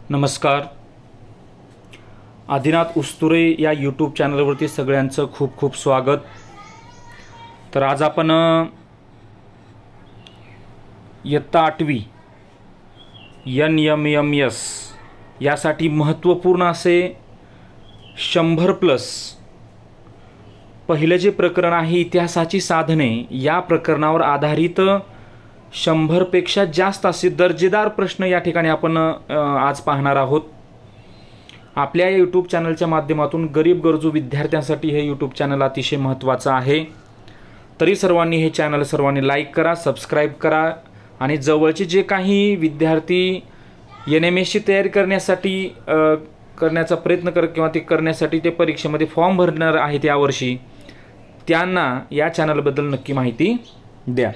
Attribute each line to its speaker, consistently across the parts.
Speaker 1: नमस्कार. आदिनाथ उस्तुरे या यूट्यूब चॅनलवरती सगळ्यांचं खूप खूप स्वागत. तर आज आपण इयत्ता 8वी NMMS यासाठी महत्त्वपूर्ण असे 100+ पहिलं जे प्रकरण आहे इतिहासाची साधने या प्रकरणावर आधारित 100पेक्षा जास्त असे दर्जेदार प्रश्न या ठिकाणी आपण आज पाहणार आहोत. आपल्या या यूट्यूब चॅनलच्या माध्यमातून गरीब गरजू विद्यार्थ्यांसाठी हे यूट्यूब चॅनल अतिशय महत्त्वाचं आहे. तरी सर्वांनी हे चॅनल लाईक करा, सबस्क्राईब करा आणि जवळचे जे काही विद्यार्थी NMSची तयारी करण्याचा प्रयत्न किंवा ते करण्यासाठी ते परीक्षेमध्ये फॉर्म भरणार आहेत यावर्षी, त्यांना या चॅनलबद्दल नक्की माहिती द्या.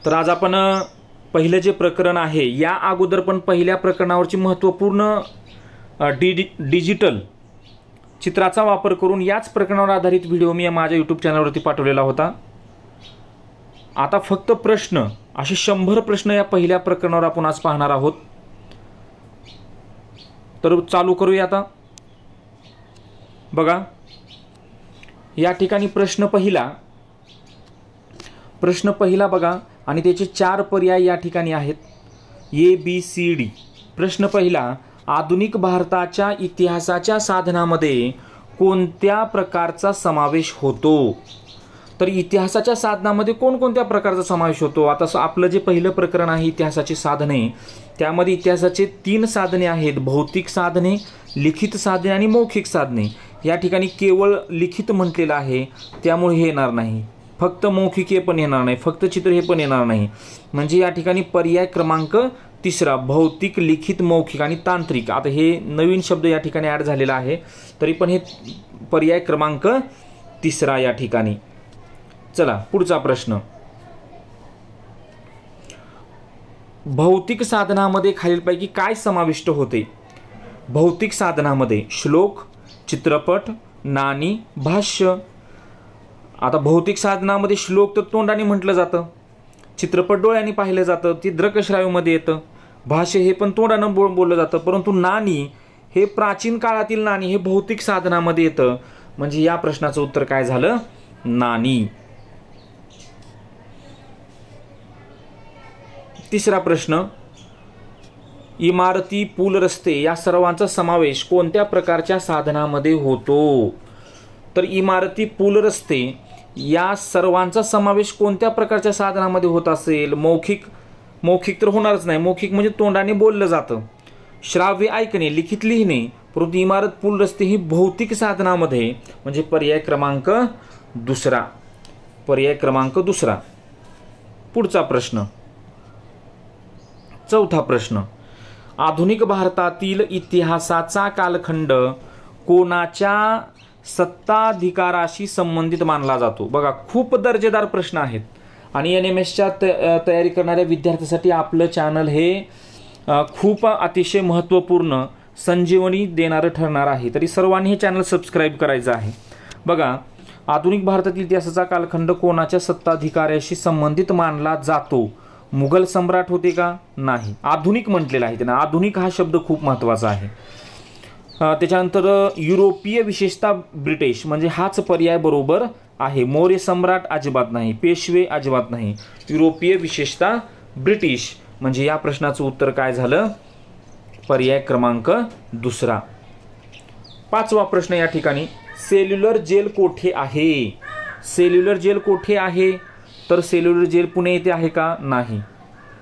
Speaker 1: तर आज आपण पहिलं जे प्रकरण आहे या अगोदर पण पहिल्या प्रकरणावरची महत्त्वपूर्ण डिजिटल चित्राचा वापर करून याच प्रकरणावर आधारित व्हिडिओ मी माझ्या यूट्यूब चॅनलवरती पाठवलेला होता. आता फक्त प्रश्न असे 100 प्रश्न या पहिल्या प्रकरणावर आपण आज पाहणार आहोत. तर चालू करूया. आता बघा, या ठिकाणी प्रश्न पहिला बघा आणि त्याचे 4 पर्याय या ठिकाणी आहेत ABCD. प्रश्न पहिला, आधुनिक भारताच्या इतिहासाच्या साधनामध्ये कोणत्या प्रकारचा समावेश होतो? तर इतिहासाच्या साधनामध्ये कोणकोणत्या प्रकारचा समावेश होतो? आता आपलं जे पहिलं प्रकरण आहे इतिहासाची साधने, त्यामध्ये इतिहासाचे 3 साधने आहेत: भौतिक साधने, लिखित साधने आणि मौखिक साधने. या ठिकाणी केवळ लिखित म्हटलेलं आहे, त्यामुळे हे येणार नाही. फक्त मौखिक हे पण येणार नाही, फक्त चित्र हे पण येणार नाही. म्हणजे या ठिकाणी पर्याय क्रमांक 3 भौतिक, लिखित, मौखिक आणि तांत्रिक. आता हे नवीन शब्द या ठिकाणी ॲड झालेला आहे, तरी पण हे पर्याय क्रमांक 3 या ठिकाणी. चला पुढचा प्रश्न. भौतिक साधनामध्ये खालीलपैकी काय समाविष्ट होते? भौतिक साधनामध्ये श्लोक, चित्रपट, नाणी, भाष्य. आता भौतिक साधनामध्ये श्लोक तर तोंडाने म्हटलं जातं, चित्रपट डोळ्यांनी पाहिलं जातं, ते दृकश्राव्यमध्ये येतं, भाष्य हे पण तोंडानं बोललं जातं. परंतु नाणी हे प्राचीन काळातील नाणी हे भौतिक साधनामध्ये येतं. म्हणजे या प्रश्नाचं उत्तर काय झालं? नाणी. तिसरा प्रश्न, इमारती, पूल, रस्ते या सर्वांचा समावेश कोणत्या प्रकारच्या साधनामध्ये होतो? तर इमारती, पूल, रस्ते या सर्वांचा समावेश कोणत्या प्रकारच्या साधनामध्ये होत असेल? मौखिक तर होणारच नाही. मौखिक म्हणजे तोंडाने बोललं जातं, श्राव्य ऐकणे, लिखित लिहिणे. परंतु इमारत, पूल, रस्ते ही भौतिक साधनामध्ये, म्हणजे पर्याय क्रमांक 2. पर्याय क्रमांक 2. पुढचा प्रश्न, चौथा प्रश्न, आधुनिक भारतातील इतिहासाचा कालखंड कोणाच्या सत्ताधिकाराशी संबंधित मानला जातो? बघा, खूप दर्जेदार प्रश्न आहेत आणि NMSच्या तयारी करणाऱ्या विद्यार्थ्यांसाठी आपलं चॅनल हे खूप अतिशय महत्त्वपूर्ण संजीवनी देणारं ठरणार आहे. तरी सर्वांनी हे चॅनल सबस्क्राईब करायचं आहे. बघा, आधुनिक भारतातील इतिहासाचा कालखंड कोणाच्या सत्ताधिकाऱ्याशी संबंधित मानला जातो? मुघल सम्राट होते का? नाही. आधुनिक म्हटलेलं आहे त्यांना. आधुनिक हा शब्द खूप महत्त्वाचा आहे. त्याच्यानंतर युरोपीय, विशेषतः ब्रिटिश, म्हणजे हाच पर्याय बरोबर आहे. मौर्य सम्राट अजिबात नाही, पेशवे अजिबात नाही. युरोपीय, विशेषतः ब्रिटिश. म्हणजे या प्रश्नाचं उत्तर काय झालं? पर्याय क्रमांक 2. 5वा प्रश्न या ठिकाणी, सेल्युलर जेल कोठे आहे? सेल्युलर जेल कोठे आहे? तर सेल्युलर जेल पुणे येथे आहे का? नाही.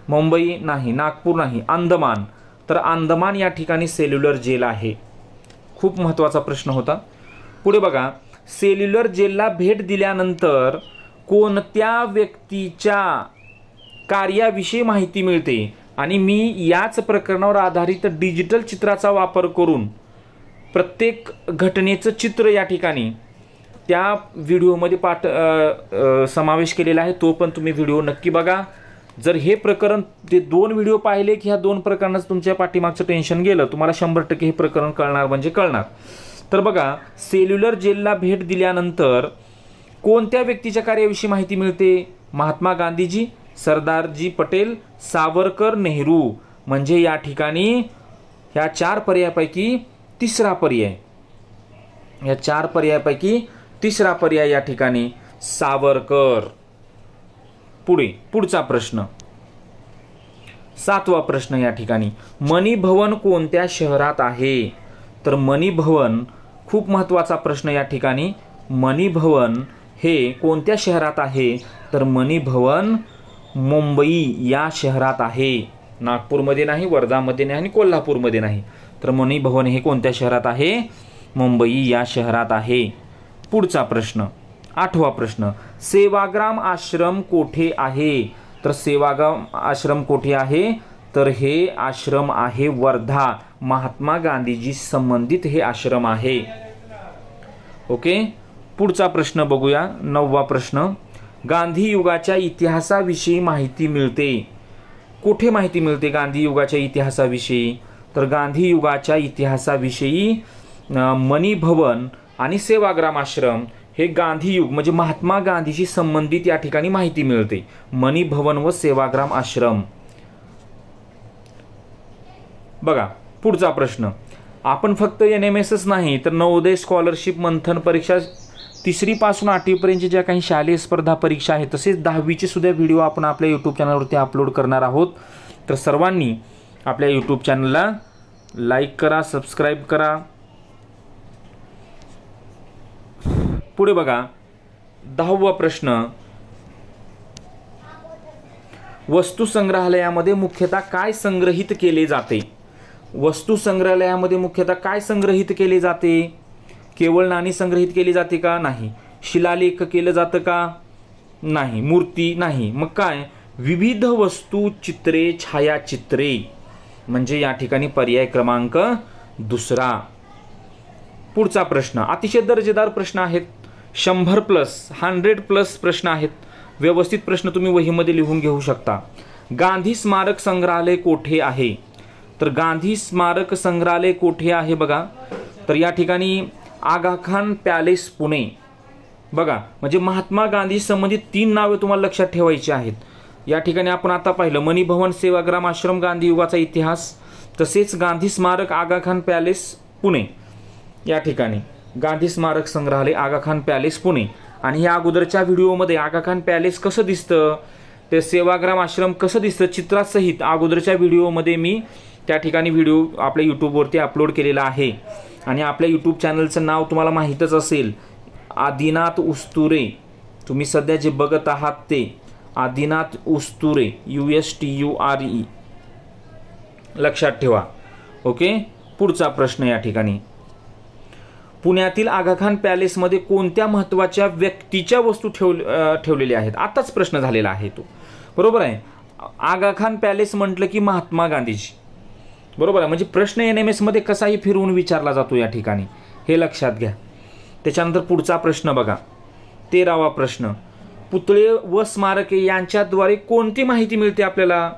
Speaker 1: मुंबई नाही, नागपूर नाही, अंदमान. तर अंदमान या ठिकाणी सेल्युलर जेल आहे. खूप महत्त्वाचा प्रश्न होता. पुढे बघा, सेल्युलर जेलला भेट दिल्यानंतर कोणत्या व्यक्तीच्या कार्याविषयी माहिती मिळते? आणि मी याच प्रकरणावर आधारित डिजिटल चित्राचा वापर करून प्रत्येक घटनेचं चित्र या ठिकाणी त्या व्हिडिओमध्ये समावेश केलेला आहे. तो पण तुम्ही व्हिडिओ नक्की बघा. जर हे प्रकरण, ते 2 व्हिडिओ पाहिले की ह्या 2 प्रकरणाचं तुमच्या पाठीमागचं टेन्शन गेलं, तुम्हाला 100% हे प्रकरण कळणार म्हणजे कळणार. तर बघा, सेल्युलर जेलला भेट दिल्यानंतर कोणत्या व्यक्तीच्या कार्याविषयी माहिती मिळते? महात्मा गांधीजी, सरदारजी पटेल, सावरकर, नेहरू. म्हणजे या ठिकाणी ह्या 4 पर्यायापैकी तिसरा पर्याय, या 4 पर्यायापैकी तिसरा पर्याय या ठिकाणी सावरकर. पुढचा प्रश्न 7वा प्रश्न या ठिकाणी, मनी भवन कोणत्या शहरात आहे? तर मनी भवन खूप महत्त्वाचा प्रश्न या ठिकाणी. मनी भवन हे कोणत्या शहरात आहे? तर मनी भवन मुंबई या शहरात आहे. नागपूरमध्ये नाही, वर्धामध्ये नाही आणि कोल्हापूरमध्ये नाही. तर मनी भवन हे कोणत्या शहरात आहे? मुंबई या शहरात आहे. पुढचा प्रश्न 8वा प्रश्न, सेवाग्राम आश्रम कोठे आहे? तर सेवाग्राम आश्रम कोठे आहे? तर हे आश्रम आहे वर्धा. महात्मा गांधीजी संबंधित हे आश्रम आहे. ओके. पुढचा प्रश्न बघूया. 9वा प्रश्न, गांधी युगाच्या इतिहासाविषयी माहिती मिळते. कुठे माहिती मिळते गांधी युगाच्या इतिहासाविषयी? तर गांधी युगाच्या इतिहासाविषयी मनी भवन आणि सेवाग्राम आश्रम हे गांधी युग म्हणजे महात्मा गांधीशी संबंधित या ठिकाणी माहिती मिळते. मनी भवन व सेवाग्राम आश्रम. बघा पुढचा प्रश्न, आपण फक्त NMSच नाही तर नवोदय स्कॉलरशिप मंथन परीक्षा 3री पासून 8वी पर्यंतच्या ज्या काही शालेय स्पर्धा परीक्षा आहेत तसेच 10वीचे सुद्धा व्हिडिओ आपण आपल्या यूट्यूब चॅनलवरती अपलोड करणार आहोत. तर सर्वांनी आपल्या यूट्यूब चॅनलला लाईक करा, सबस्क्राईब करा. पुढे बघा 10वा प्रश्न, वस्तू संग्रहालयामध्ये मुख्यतः काय संग्रहित केले जाते? वस्तू संग्रहालयामध्ये मुख्यतः काय संग्रहित केले जाते? केवळ नाणी संग्रहित केली जाते का? नाही. शिलालेख केलं जातं का? नाही. मूर्ती नाही. मग काय? विविध वस्तू, चित्रे, छायाचित्रे. म्हणजे या ठिकाणी पर्याय क्रमांक 2. पुढचा प्रश्न अतिशय दर्जेदार प्रश्न आहेत. 100+ 100+ प्रश्न आहेत. व्यवस्थित प्रश्न तुम्ही वहीमध्ये लिहून घेऊ शकता. गांधी स्मारक संग्रहालय कोठे आहे? तर गांधी स्मारक संग्रहालय कोठे आहे बघा, तर या ठिकाणी आगा खान पॅलेस पुणे. बघा म्हणजे महात्मा गांधी संबंधित 3 नावे तुम्हाला लक्षात ठेवायची आहेत. या ठिकाणी आपण आता पाहिलं मनी भवन, सेवाग्राम आश्रम, गांधी युगाचा इतिहास, तसेच गांधी स्मारक, आगा खान पॅलेस पुणे. या ठिकाणी गांधी स्मारक संग्रहालय, आगा खान पॅलेस पुणे. आणि या अगोदरच्या व्हिडिओमध्ये आगा खान पॅलेस कसं दिसतं, ते सेवाग्राम आश्रम कसं दिसतं चित्रासहित अगोदरच्या व्हिडिओमध्ये मी त्या ठिकाणी व्हिडिओ आपल्या यूट्यूबवरती अपलोड केलेला आहे. आणि आपल्या यूट्यूब चॅनलचं नाव तुम्हाला माहीतच असेल, आदिनाथ उस्तुरे. तुम्ही सध्या जे बघत आहात ते आदिनाथ उस्तुरे, USTURE. लक्षात ठेवा. ओके. पुढचा प्रश्न या ठिकाणी, पुण्यातील आगा खान पॅलेसमध्ये कोणत्या महत्त्वाच्या व्यक्तीच्या वस्तू ठेवलेल्या आहेत? आताच प्रश्न झालेला आहे तो, बरोबर आहे. आगा खान पॅलेस म्हटलं की महात्मा गांधीजी, बरोबर आहे. म्हणजे प्रश्न NMS मध्ये कसाही फिरवून विचारला जातो या ठिकाणी, हे लक्षात घ्या. त्याच्यानंतर पुढचा प्रश्न बघा 13वा प्रश्न, पुतळे व स्मारके यांच्याद्वारे कोणती माहिती मिळते आपल्याला?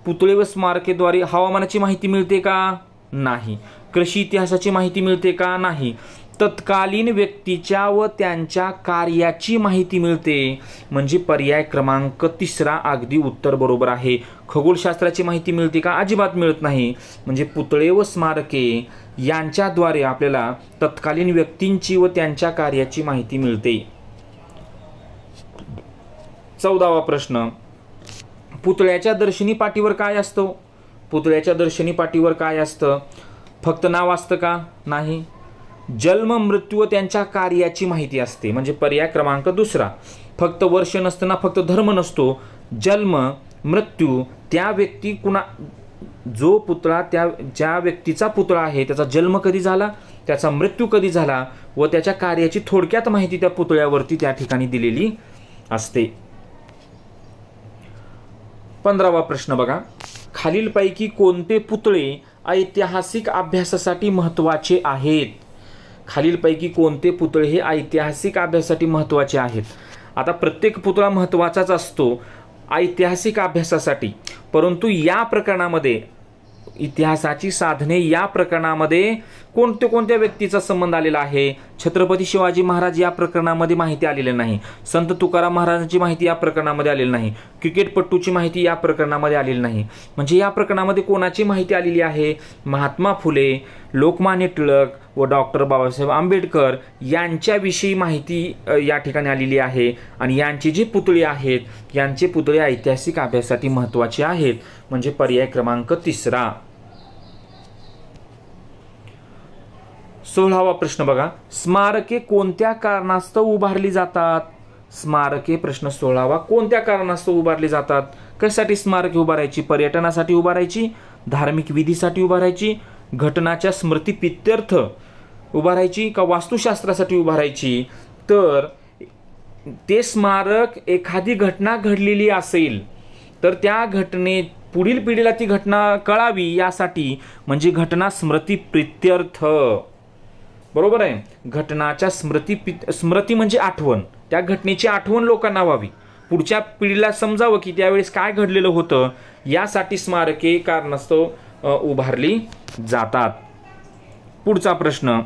Speaker 1: पुतळे व स्मारकेद्वारे हवामानाची माहिती मिळते का? नाही. कृषी इतिहासाची माहिती मिळते का? नाही. तत्कालीन व्यक्तीच्या व त्यांच्या कार्याची माहिती मिळते. म्हणजे पर्याय क्रमांक 3 अगदी उत्तर बरोबर आहे. खगोलशास्त्राची माहिती मिळते का? अजिबात मिळत नाही. म्हणजे पुतळे व स्मारके यांच्याद्वारे आपल्याला तत्कालीन व्यक्तींची व त्यांच्या कार्याची माहिती मिळते. 14वा प्रश्न, पुतळ्याच्या दर्शनी पाटीवर काय असतं? पुतळ्याच्या दर्शनी पाटीवर काय असतं? फक्त नाव असतं का? नाही. जन्म, मृत्यू व त्यांच्या कार्याची माहिती असते. म्हणजे पर्याय क्रमांक 2. फक्त वर्ष नसताना फक्त धर्म नसतो. जन्म, मृत्यू, त्या व्यक्ती जो पुतळा, ज्या व्यक्तीचा पुतळा आहे त्याचा जन्म कधी झाला, त्याचा मृत्यू कधी झाला व त्याच्या कार्याची थोडक्यात माहिती त्या पुतळ्यावरती त्या ठिकाणी दिलेली असते. 15वा प्रश्न बघा, खालीलपैकी कोणते पुतळे ऐतिहासिक अभ्यासासाठी महत्त्वाचे आहेत? खालीलपैकी कोणते पुतळे हे ऐतिहासिक अभ्यासासाठी महत्त्वाचे आहेत? आता प्रत्येक पुतळा महत्त्वाचाच असतो ऐतिहासिक अभ्यासासाठी, परंतु या प्रकरणामध्ये इतिहासाची साधने या प्रकरणामध्ये कोणत्या व्यक्तीचा संबंध आलेला आहे? छत्रपती शिवाजी महाराज या प्रकरणामध्ये माहिती आलेली नाही. संत तुकाराम महाराजांची माहिती या प्रकरणामध्ये आलेली नाही. क्रिकेटपट्टूची माहिती या प्रकरणामध्ये आलेली नाही. म्हणजे या प्रकरणामध्ये कोणाची माहिती आलेली आहे? महात्मा फुले, लोकमान्य टिळक व डॉक्टर बाबासाहेब आंबेडकर यांच्याविषयी माहिती या ठिकाणी आलेली आहे. आणि यांची जी पुतळे आहेत, यांचे पुतळे ऐतिहासिक अभ्यासासाठी महत्त्वाचे आहेत. म्हणजे पर्याय क्रमांक 3. 16वा प्रश्न बघा, स्मारके कोणत्या कारणास्तव उभारली जातात? स्मारके प्रश्न 16वा, कोणत्या कारणास्तव उभारली जातात? कशासाठी स्मारके उभारायची? पर्यटनासाठी उभारायची, धार्मिक विधीसाठी उभारायची, घटनाच्या स्मृतिप्रित्यर्थ उभारायची का वास्तुशास्त्रासाठी उभारायची? तर ते स्मारक एखादी घटना घडलेली असेल तर त्या घटने पुढील पिढीला ती घटना कळावी यासाठी, म्हणजे घटना स्मृतिप्रित्यर्थ. बरोबर आहे. घटनाच्या स्मृती म्हणजे आठवण, त्या घटनेची आठवण लोकांना व्हावी, पुढच्या पिढीला समजावं की त्यावेळेस काय घडलेलं होतं, यासाठी स्मारके कारणास्तव उभारली जातात. पुढचा प्रश्न,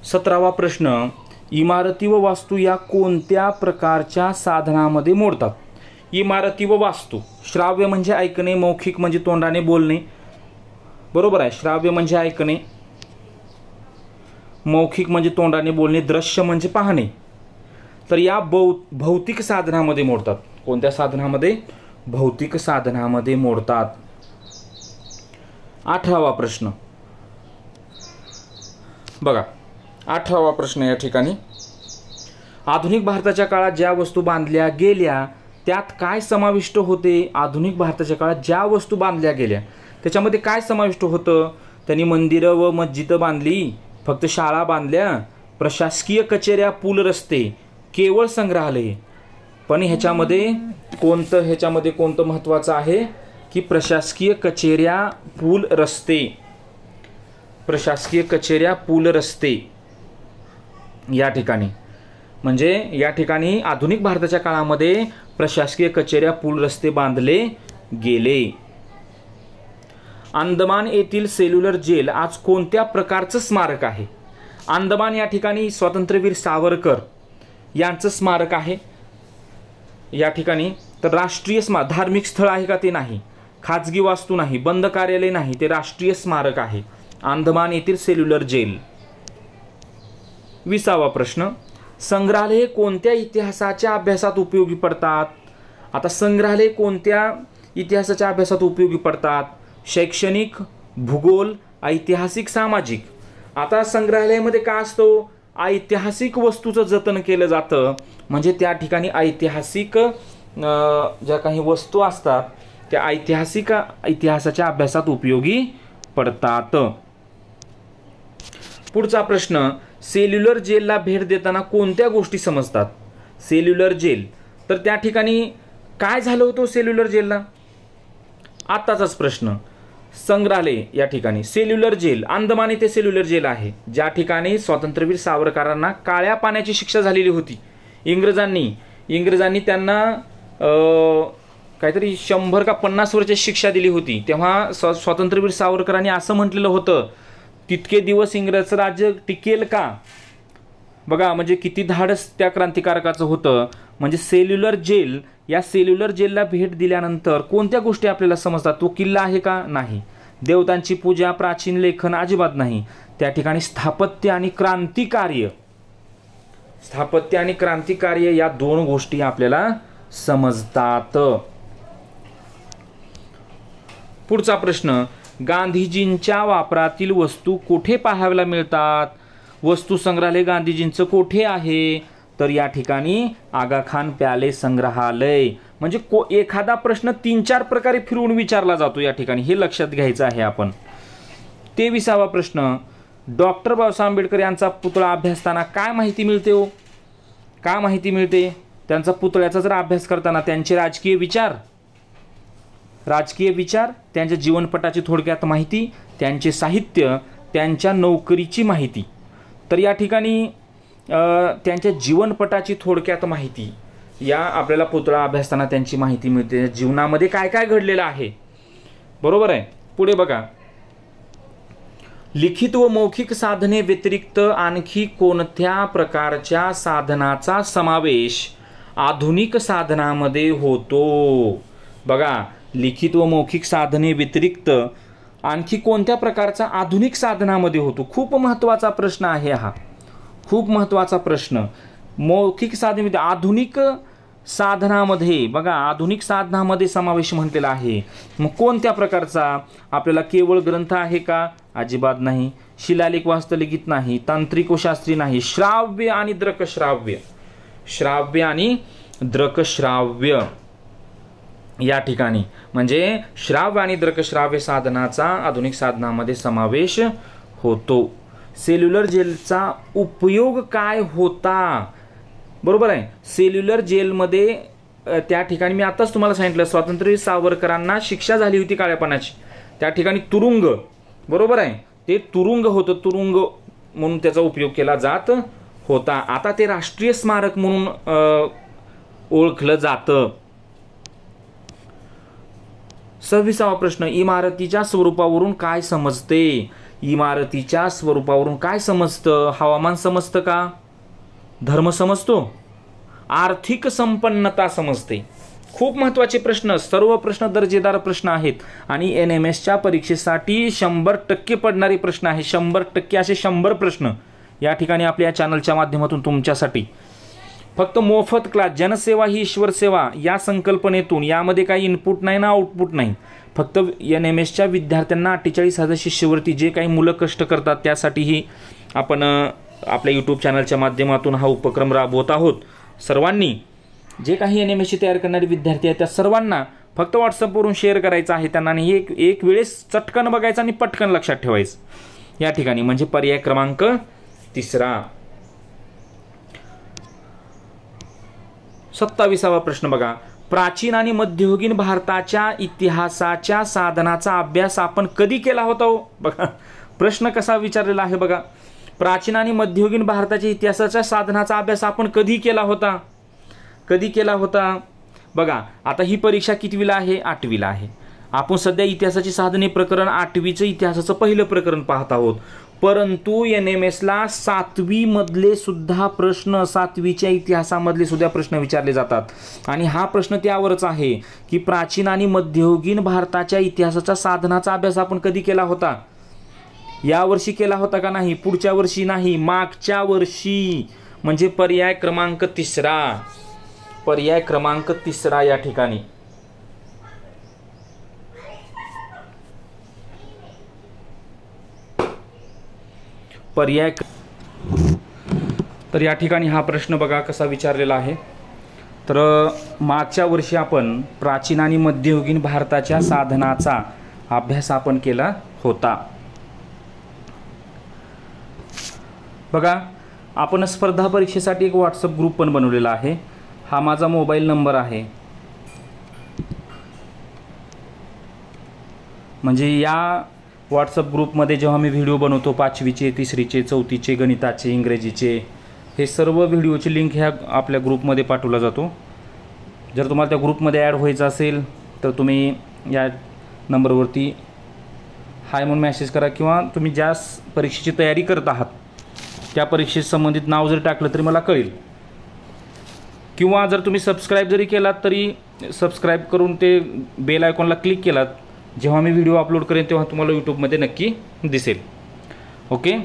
Speaker 1: 17वा प्रश्न, इमारती व वास्तू या कोणत्या प्रकारच्या साधनामध्ये मोडतात? इमारती व वास्तू, श्राव्य म्हणजे ऐकणे, मौखिक म्हणजे तोंडाने बोलणे. बरोबर आहे. श्राव्य म्हणजे ऐकणे, मौखिक म्हणजे तोंडाने बोलणे, दृश्य म्हणजे पाहणे. तर या भौतिक साधनामध्ये मोडतात. कोणत्या साधनामध्ये? भौतिक साधनामध्ये मोडतात. 18वा प्रश्न बघा, 18वा प्रश्न या ठिकाणी, आधुनिक भारताच्या काळात ज्या वस्तू बांधल्या गेल्या त्यात काय समाविष्ट होते? आधुनिक भारताच्या काळात ज्या वस्तू बांधल्या गेल्या त्याच्यामध्ये काय समाविष्ट होतं? त्यांनी मंदिरं व मस्जिदं बांधली, फक्त शाळा बांधल्या, प्रशासकीय कचेऱ्या, पूल, रस्ते, केवळ संग्रहालय. पण ह्याच्यामध्ये कोणतं महत्त्वाचं आहे की प्रशासकीय कचेऱ्या, पूल, रस्ते. प्रशासकीय कचेऱ्या, पूल, रस्ते या ठिकाणी, म्हणजे या ठिकाणी आधुनिक भारताच्या काळामध्ये प्रशासकीय कचेऱ्या, पूल, रस्ते बांधले गेले. अंदमान येथील सेल्युलर जेल आज कोणत्या प्रकारचं स्मारक आहे? अंदमान या ठिकाणी स्वातंत्र्यवीर सावरकर यांचं स्मारक आहे या ठिकाणी. तर राष्ट्रीय धार्मिक स्थळ आहे का? ते नाही. खाजगी वास्तू नाही, बंद कार्यालय नाही, ते राष्ट्रीय स्मारक आहे. अंदमान येथील सेल्युलर जेल. 20वा प्रश्न, संग्रहालय कोणत्या इतिहासाच्या अभ्यासात उपयोगी पडतात? आता संग्रहालय कोणत्या इतिहासाच्या अभ्यासात उपयोगी पडतात? शैक्षणिक, भूगोल, ऐतिहासिक, सामाजिक. आता संग्रहालयामध्ये काय असतो? ऐतिहासिक वस्तूचं जतन केलं जातं. म्हणजे त्या ठिकाणी ऐतिहासिक ज्या काही वस्तू असतात त्या इतिहासाच्या अभ्यासात उपयोगी पडतात. पुढचा प्रश्न, सेल्युलर जेलला भेट देताना कोणत्या गोष्टी समजतात? सेल्युलर जेल, तर त्या ठिकाणी काय झालं होतं सेल्युलर जेलला? आताचाच प्रश्न. संग्रहालय या ठिकाणी, सेल्युलर जेल, अंदमान येथे सेल्युलर जेल आहे ज्या ठिकाणी स्वातंत्र्यवीर सावरकरांना काळ्या पाण्याची शिक्षा झालेली होती. इंग्रजांनी त्यांना काहीतरी 100 का 50 वर्षाची शिक्षा दिली होती. तेव्हा स्वातंत्र्यवीर सावरकरांनी असं म्हटलेलं होतं, तितके दिवस इंग्रज राज्य टिकेल का? बघा म्हणजे किती धाडस त्या क्रांतिकारकाचं होतं. म्हणजे सेल्युलर जेल, या सेल्युलर जेलला भेट दिल्यानंतर कोणत्या गोष्टी आपल्याला समजतात? तो किल्ला आहे का? नाही. देवतांची पूजा, प्राचीन लेखन अजिबात नाही. त्या ठिकाणी स्थापत्य आणि क्रांतिकार्य या 2 गोष्टी आपल्याला समजतात. पुढचा प्रश्न, गांधीजींच्या वापरातील वस्तू कुठे पाहायला मिळतात? वस्तू संग्रहालय गांधीजींचं कोठे आहे? तर या ठिकाणी आगाखान पॅलेस संग्रहालय. म्हणजे एखादा प्रश्न 3-4 प्रकारे फिरवून विचारला जातो या ठिकाणी, हे लक्षात घ्यायचं आहे आपण. 23वा प्रश्न, डॉक्टर बाबासाहेब आंबेडकर यांचा पुतळा अभ्यासताना काय माहिती मिळते हो? काय माहिती मिळते? त्यांचा पुतळ्याचा जर अभ्यास करताना त्यांचे राजकीय विचार, त्यांच्या जीवनपटाची थोडक्यात माहिती, त्यांचे साहित्य, त्यांच्या नोकरीची माहिती. तर या ठिकाणी त्यांच्या जीवनपटाची थोडक्यात माहिती या आपल्याला पुतळा अभ्यासताना त्यांची माहिती मिळते, जीवनामध्ये काय काय घडलेलं आहे. बरोबर आहे. पुढे बघा, लिखित व मौखिक साधने व्यतिरिक्त आणखी कोणत्या प्रकारच्या साधनाचा समावेश आधुनिक साधनामध्ये होतो? बघा, लिखित व मौखिक साधने व्यतिरिक्त आणखी कोणत्या प्रकारचा आधुनिक साधनामध्ये होतो? खूप महत्त्वाचा प्रश्न आहे हा, खूप महत्त्वाचा प्रश्न. मौखिक साधने आधुनिक साधनामध्ये, बघा आधुनिक साधनामध्ये समावेश म्हटलेला आहे. मग कोणत्या प्रकारचा? आपल्याला केवळ ग्रंथ आहे का? अजिबात नाही. शिलालेख वास्तलिखित नाही. तांत्रिक व शास्त्रीय नाही. श्राव्य आणि दृकश्राव्य, श्राव्य आणि दृकश्राव्य या ठिकाणी म्हणजे श्राव्य आणि दृकश्राव्य साधनाचा आधुनिक साधनामध्ये समावेश होतो. सेल्युलर जेलचा उपयोग काय होता? बरोबर आहे. सेल्युलर जेलमध्ये त्या ठिकाणी मी आताच तुम्हाला सांगितलं, स्वातंत्र्यवीर सावरकरांना शिक्षा झाली होती काळ्यापणाची, त्या ठिकाणी तुरुंग, बरोबर आहे, ते तुरुंग होतं, तुरुंग म्हणून त्याचा उपयोग केला जात होता. आता ते राष्ट्रीय स्मारक म्हणून ओळखलं जातं. 26वा प्रश्न, इमारतीच्या स्वरूपावरून काय समजते? इमारतीच्या स्वरूपावरून काय समजतं? हवामान समजतं का? धर्म समजतो? आर्थिक संपन्नता समजते? खूप महत्त्वाचे प्रश्न, सर्व प्रश्न दर्जेदार प्रश्न आहेत आणि NMSच्या परीक्षेसाठी 100% पडणारे प्रश्न आहे. 100% असे 100 प्रश्न या ठिकाणी आपल्या चॅनलच्या माध्यमातून तुमच्यासाठी. फक्त मोफत क्लास, जनसेवा ही ईश्वर सेवा या संकल्पनेतून, यामध्ये काही इनपुट नाही ना आउटपुट नाही. फक्त NMSच्या विद्यार्थ्यांना 48,000 शिष्यवृत्ती, जे काही मुलं कष्ट करतात त्यासाठीही आपण आपल्या यूट्यूब चॅनलच्या माध्यमातून हा उपक्रम राबवत आहोत. सर्वांनी, जे काही NMSची तयार करणारे विद्यार्थी आहेत त्या सर्वांना फक्त व्हॉट्सअपवरून शेअर करायचं आहे त्यांना, आणि एक वेळेस चटकन बघायचं आणि पटकन लक्षात ठेवायचं या ठिकाणी. म्हणजे पर्याय क्रमांक 3. 27वा प्रश्न बघा, प्राचीन आणि मध्ययुगीन भारताच्या इतिहासाच्या साधनाचा अभ्यास आपण कधी केला होता? बघा प्रश्न कसा विचारलेला आहे बघा. प्राचीन आणि मध्ययुगीन भारताच्या इतिहासाच्या साधनाचा अभ्यास आपण कधी केला होता? कधी केला होता? बघा आता ही परीक्षा कितवीला आहे? 8वीला आहे. आपण सध्या इतिहासाची साधने प्रकरण 8वीचं इतिहासाचं पहिलं प्रकरण पाहत आहोत. परंतु NMSला 7वी मधले सुद्धा प्रश्न, 7वीच्या इतिहासामधले सुद्धा प्रश्न विचारले जातात. आणि हा प्रश्न त्यावरच आहे की प्राचीन आणि मध्ययुगीन भारताच्या इतिहासाच्या साधनाचा अभ्यास आपण कधी केला होता? या वर्षी केला होता का नाही? पुढच्या वर्षी नाही, मागच्या वर्षी. म्हणजे पर्याय क्रमांक 3. पर्याय क्रमांक 3 या ठिकाणी. पर्याय. तर या ठिकाणी हा प्रश्न बघा कसा विचारलेला आहे. तर मागच्या वर्षी आपण प्राचीन आणि मध्ययुगीन भारताच्या साधनाचा अभ्यास आपण केला होता. बघा आपण स्पर्धा परीक्षेसाठी एक व्हॉट्सअप ग्रुप पण बनवलेला आहे. हा माझा मोबाईल नंबर आहे. म्हणजे या व्हॉट्सअप ग्रुपमध्ये जेव्हा मी व्हिडिओ बनवतो 5वीचे, 3रीचे, 4थीचे, गणिताचे, इंग्रजीचे, हे सर्व व्हिडिओची लिंक ह्या आपल्या ग्रुपमध्ये पाठवला जातो. जर तुम्हाला त्या ग्रुपमध्ये ॲड व्हायचं असेल तर तुम्ही या नंबरवरती हाय म्हणून मेसेज करा, किंवा तुम्ही ज्या परीक्षेची तयारी करत आहात त्या परीक्षेशी संबंधित नाव जरी टाकलं तरी मला कळेल. किंवा जर तुम्ही सबस्क्राईब जरी केलात तरी सबस्क्राईब करून ते बेल आयकॉनला क्लिक केलात, जेव्हा मी व्हिडिओ अपलोड करेन तेव्हा तुम्हाला यूट्यूबमध्ये नक्की दिसेल. ओके.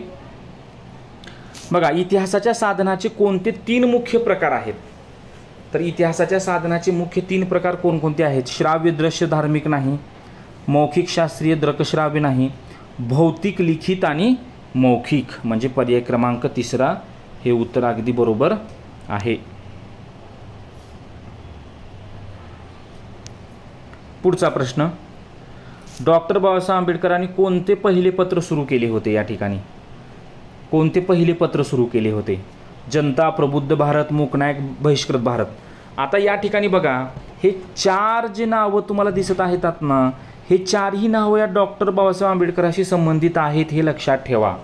Speaker 1: बघा इतिहासाच्या साधनाचे कोणते 3 मुख्य प्रकार आहेत? तर इतिहासाच्या साधनाचे मुख्य 3 प्रकार कोणकोणते आहेत? श्राव्य, दृश्य, धार्मिक नाही. मौखिक, शास्त्रीय, दृकश्राव्य नाही. भौतिक, लिखित आणि मौखिक. म्हणजे पर्याय क्रमांक 3 हे उत्तर अगदी बरोबर आहे. पुढचा प्रश्न, डॉक्टर बाबासाहेब आंबेडकरांनी कोणते पहिले पत्र सुरू केले होते? या ठिकाणी कोणते पहिले पत्र सुरू केले होते? जनता, प्रबुद्ध भारत, मूकनायक, बहिष्कृत भारत. आता या ठिकाणी बघा हे 4 जे नावं तुम्हाला दिसत आहेत ना, हे 4ही नावं या डॉक्टर बाबासाहेब आंबेडकरांशी संबंधित आहेत, हे लक्षात ठेवा.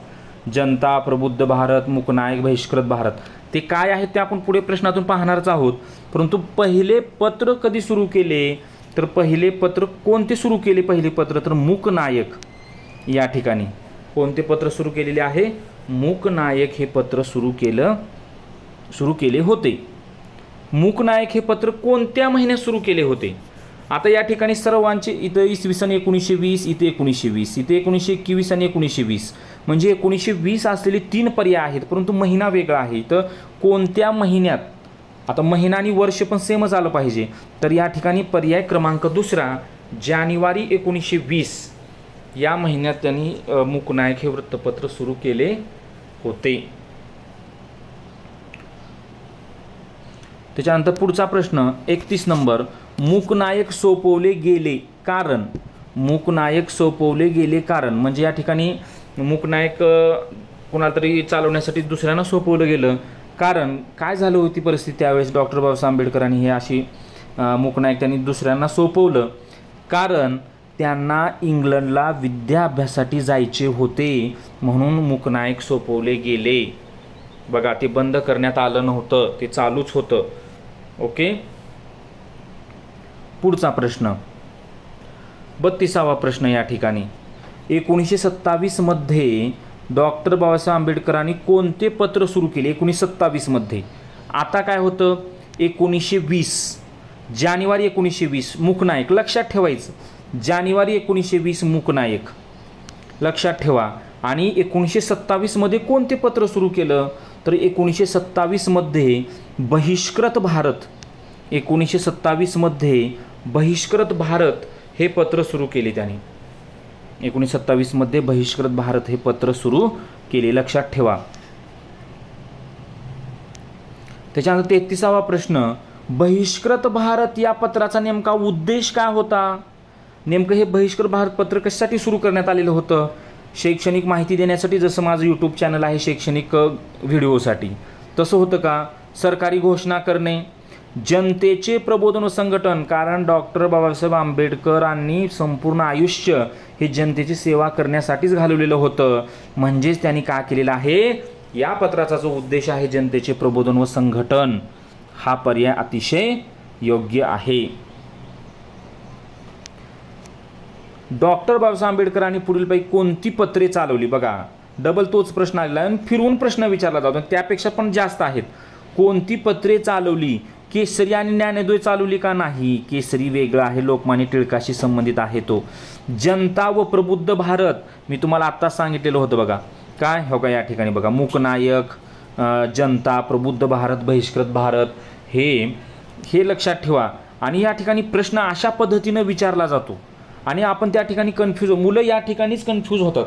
Speaker 1: जनता, प्रबुद्ध भारत, मूकनायक, बहिष्कृत भारत. ते काय आहेत ते आपण पुढे प्रश्नातून पाहणारच आहोत. परंतु पहिले पत्र कधी सुरू केले, तर पहिले पत्र कोणते सुरू केले? पहिले पत्र तर मूकनायक या ठिकाणी कोणते पत्र सुरू केलेले आहे? मूकनायक हे पत्र सुरू केले होते. मूकनायक हे पत्र कोणत्या महिन्यात सुरू केले होते? आता या ठिकाणी सर्वांचे इथं इसवी सन 1920, इथे 1920, इथे 1921 आणि 1920, म्हणजे 1920 असलेले 3 पर्याय आहेत, परंतु महिना वेगळा आहे. इथं कोणत्या महिन्यात, आता महिना आणि वर्ष पण सेमच आलं पाहिजे, तर या ठिकाणी पर्याय क्रमांक दुसरा जानेवारी 1920 या महिन्यात त्यांनी मूकनायक हे वृत्तपत्र सुरू केले होते. त्याच्यानंतर पुढचा प्रश्न 31 नंबर, मूकनायक सोपवले गेले कारण. मूकनायक सोपवले गेले कारण म्हणजे या ठिकाणी मूकनायक कोणाला तरी चालवण्यासाठी दुसऱ्यांना सोपवलं गेलं. कारण काय झालं होती परिस्थिती त्यावेळेस? डॉक्टर बाबासाहेब आंबेडकरांनी हे अशी मूकनायक त्यांनी दुसऱ्यांना सोपवलं कारण त्यांना इंग्लंडला विद्याभ्यासासाठी जायचे होते, म्हणून मूकनायक सोपवले गेले. बघा, ते बंद करण्यात आलं नव्हतं, ते चालूच होतं. ओके. पुढचा प्रश्न 32वा प्रश्न या ठिकाणी 1927 मध्ये डॉक्टर बाबासाहेब आंबेडकरांनी कोणते पत्र सुरू केले? 1927 मध्ये. आता काय होतं? 1920 जानेवारी 1920 मूकनायक. लक्षात ठेवायचं, जानेवारी 1920 मूकनायक लक्षात ठेवा. आणि 1927 मध्ये कोणते पत्र सुरू केलं? तर 1927 मध्ये बहिष्कृत भारत. 1927 मध्ये बहिष्कृत भारत हे पत्र सुरू केले त्यांनी. 1927 मध्ये बहिष्कृत भारत हे पत्र सुरू केले, लक्षात ठेवा. त्याच्यानंतर 33वा प्रश्न, बहिष्कृत भारत या पत्राचा नेमका उद्देश काय होता? नेमकं हे बहिष्कृत भारत पत्र कशासाठी सुरू करण्यात आलेलं होतं? शैक्षणिक माहिती देण्यासाठी, जसं माझं यूट्यूब चॅनल आहे शैक्षणिक व्हिडिओसाठी, तसं होतं का? सरकारी घोषणा करणे, जनतेचे प्रबोधन व संघटन. कारण डॉक्टर बाबासाहेब आंबेडकरांनी संपूर्ण आयुष्य हे जनतेची सेवा करण्यासाठीच घालवलेलं होतं, म्हणजेच त्यांनी काय केलेलं आहे? या पत्राचा जो उद्देश आहे जनतेचे प्रबोधन व संघटन, हा पर्याय अतिशय योग्य आहे. डॉक्टर बाबासाहेब आंबेडकरांनी पुढीलपैकी कोणती पत्रे चालवली? बघा, डबल तोच प्रश्न आलेला आहे, फिरवून प्रश्न विचारला जातो, त्यापेक्षा पण जास्त आहेत. कोणती पत्रे चालवली? केसरी आणि ज्ञानोदय चालवली का? नाही, केसरी वेगळा आहे, लोकमान्य टिळकाशी संबंधित आहे तो. जनता व प्रबुद्ध भारत मी तुम्हाला आता सांगितलेलं होतं. बघा काय हो का या ठिकाणी बघा, मूकनायक, जनता, प्रबुद्ध भारत, बहिष्कृत भारत, हे लक्षात ठेवा. आणि या ठिकाणी प्रश्न अशा पद्धतीनं विचारला जातो आणि आपण त्या ठिकाणी कन्फ्यूज, मुलं या ठिकाणीच कन्फ्यूज होतात.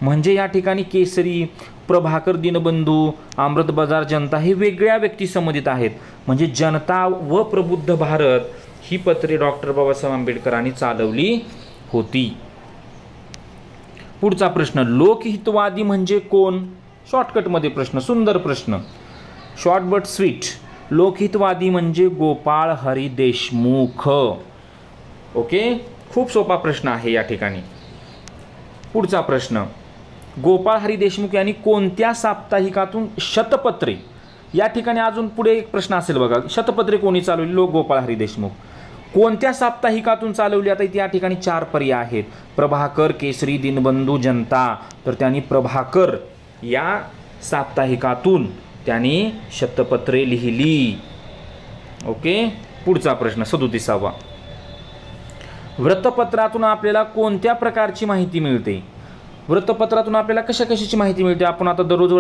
Speaker 1: म्हणजे या ठिकाणी केसरी, प्रभाकर, दीनबंधू, अमृत बाजार, जनता हे वेगळ्या व्यक्ती संबंधित आहेत. म्हणजे जनता व प्रबुद्ध भारत ही पत्रे डॉक्टर बाबासाहेब आंबेडकरांनी चालवली होती. पुढचा प्रश्न, लोकहितवादी म्हणजे कोण? शॉर्टकटमध्ये प्रश्न, सुंदर प्रश्न, शॉर्ट बट स्वीट. लोकहितवादी म्हणजे गोपाळ हरी देशमुख. ओके, खूप सोपा प्रश्न आहे या ठिकाणी. पुढचा प्रश्न, गोपाळ हरी देशमुख यांनी कोणत्या साप्ताहिकातून शतपत्रे, या ठिकाणी अजून पुढे एक प्रश्न असेल बघा, शतपत्रे कोणी चालवली? गोपाळ हरी देशमुख. कोणत्या साप्ताहिकातून चालवली? आता इथे या ठिकाणी 4 पर्याय आहेत, प्रभाकर, केसरी, दीनबंधू, जनता. तर त्यांनी प्रभाकर या साप्ताहिकातून त्यांनी शतपत्रे लिहिली. ओके. पुढचा प्रश्न 37वा, वृत्तपत्रातून आपल्याला कोणत्या प्रकारची माहिती मिळते? वृत्तपत्रातून आपल्याला कशाची माहिती मिळते? आपण आता दररोज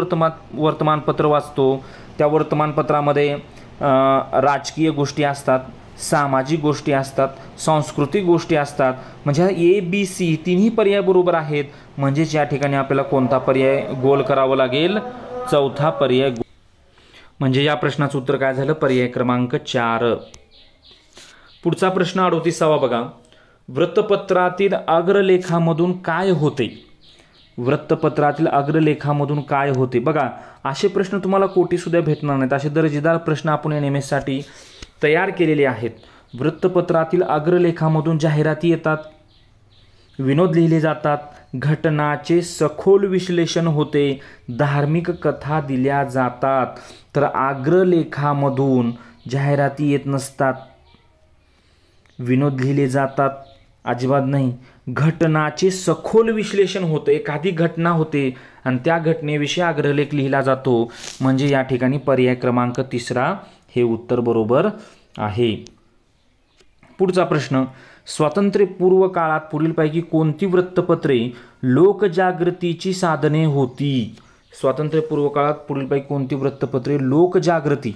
Speaker 1: वर्तमानपत्र वाचतो, त्या वर्तमानपत्रामध्ये राजकीय गोष्टी असतात, सामाजिक गोष्टी असतात, सांस्कृतिक गोष्टी असतात. म्हणजे ABC तिन्ही पर्याय बरोबर आहेत. म्हणजेच या ठिकाणी आपल्याला कोणता पर्याय गोल करावा लागेल? चौथा पर्याय. म्हणजे या प्रश्नाचं उत्तर काय झालं? पर्याय क्रमांक 4. पुढचा प्रश्न 38वा बघा, वृत्तपत्रातील अग्रलेखामधून काय होते? वृत्तपत्रातील अग्रलेखामधून काय होते? बघा, असे प्रश्न तुम्हाला कोटी सुद्धा भेटणार नाहीत. असे दर्जेदार प्रश्न आपण NMS साठी तयार केलेले आहेत. वृत्तपत्रातील अग्रलेखामधून जाहिराती येतात, विनोद लिहिले जातात, घटनाचे सखोल विश्लेषण होते, धार्मिक कथा दिल्या जातात, तर अग्रलेखामधून जाहिराती येत नसतात. विनोद लिहिले जातात अजिबात नाही. घटनाचे सखोल विश्लेषण होते, एखादी घटना होते आणि त्या घटनेविषयी अग्रलेख लिहिला जातो, म्हणजे या ठिकाणी पर्याय क्रमांक 3 हे उत्तर बरोबर आहे. पुढचा प्रश्न, स्वातंत्र्यपूर्व काळात पुढीलपैकी कोणती वृत्तपत्रे लोकजागृतीची साधने होती? स्वातंत्र्यपूर्व काळात पुढीलपैकी कोणती वृत्तपत्रे लोकजागृती,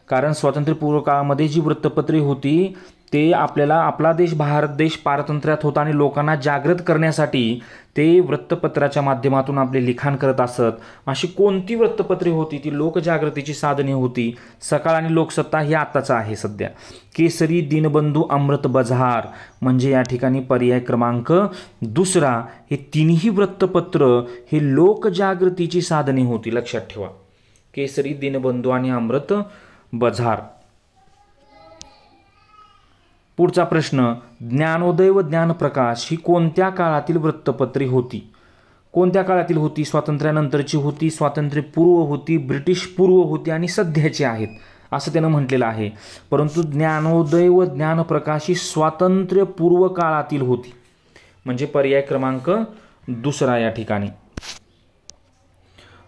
Speaker 1: कारण स्वातंत्र्यपूर्व काळामध्ये जी वृत्तपत्रे होती ते आपल्याला आपला देश भारत देश पारतंत्र्यात होता आणि लोकांना जागृत करण्यासाठी ते वृत्तपत्राच्या माध्यमातून आपले लिखाण करत असत. अशी कोणती वृत्तपत्रे होती ती लोकजागृतीची साधने होती? सकाळ आणि लोकसत्ता हे आताचं आहे सध्या. केसरी, दिनबंधू, अमृत बझार, म्हणजे या ठिकाणी पर्याय क्रमांक 2 हे तिन्ही वृत्तपत्र हे लोकजागृतीची साधने होती, लक्षात ठेवा. केसरी, दिनबंधू आणि अमृत बझार. पुढचा प्रश्न, ज्ञानोदय व ज्ञानप्रकाश ही कोणत्या काळातील वृत्तपत्रे होती? कोणत्या काळातील होती? स्वातंत्र्यानंतरची होती, स्वातंत्र्यपूर्व होती, ब्रिटिश पूर्व होती आणि सध्याची आहेत असं त्यानं म्हटलेलं आहे. परंतु ज्ञानोदय व ज्ञानप्रकाश ही स्वातंत्र्यपूर्व काळातील होती, म्हणजे पर्याय क्रमांक 2 या ठिकाणी.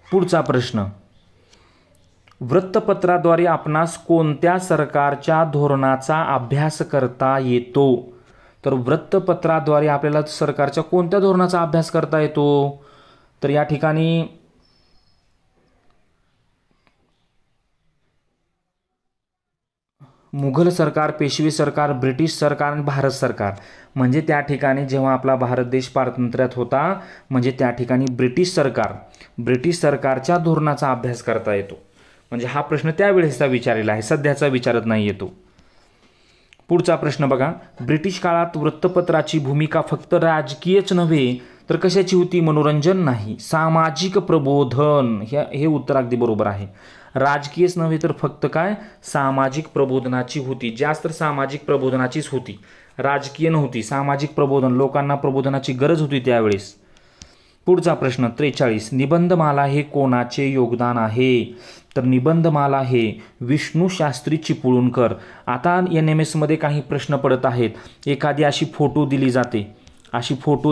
Speaker 1: पुढचा प्रश्न, वृत्तपत्राद्वारे आपणास कोणत्या सरकारच्या धोरणाचा अभ्यास करता येतो? तर वृत्तपत्राद्वारे आपल्याला सरकारच्या कोणत्या धोरणाचा अभ्यास करता येतो? तर या ठिकाणी मुघल सरकार, पेशवे सरकार, ब्रिटिश सरकार आणि भारत सरकार, म्हणजे त्या ठिकाणी जेव्हा आपला भारत देश पारतंत्र्यात होता, म्हणजे त्या ठिकाणी ब्रिटिश सरकारच्या धोरणाचा अभ्यास करता येतो. म्हणजे हा प्रश्न त्यावेळेसचा विचारलेला आहे, सध्याचा विचारत नाही येतो. पुढचा प्रश्न बघा, ब्रिटिश काळात वृत्तपत्राची भूमिका फक्त राजकीयच नव्हे तर कशाची होती? मनोरंजन नाही, सामाजिक प्रबोधन. हे उत्तर अगदी बरोबर आहे. राजकीयच नव्हे तर फक्त काय? सामाजिक प्रबोधनाची होती. जास्त सामाजिक प्रबोधनाचीच होती, राजकीय नव्हती. सामाजिक प्रबोधन, लोकांना प्रबोधनाची गरज होती त्यावेळेस. पुढचा प्रश्न 43, निबंधमाला हे कोणाचे योगदान आहे? तर निबंधमाला हे विष्णू शास्त्री चिपळूणकर. आता NMS मध्ये काही प्रश्न पडत आहेत. एखादी अशी फोटो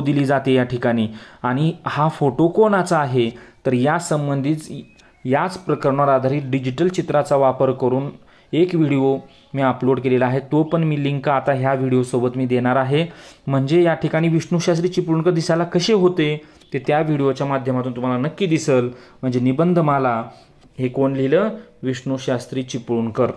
Speaker 1: दिली जाते या ठिकाणी, आणि हा फोटो कोणाचा आहे? तर या संबंधित याच प्रकरणावर आधारित डिजिटल चित्राचा वापर करून एक व्हिडिओ मी अपलोड केलेला आहे, तो पण मी लिंक आता ह्या व्हिडिओसोबत मी देणार आहे. म्हणजे या ठिकाणी विष्णू शास्त्री चिपळूणकर दिसायला कसे होते ते त्या व्हिडिओच्या माध्यमातून तुम्हाला नक्की दिसेल. म्हणजे निबंधमाला हे कोण लिहिलं? विष्णू शास्त्री चिपळूणकर.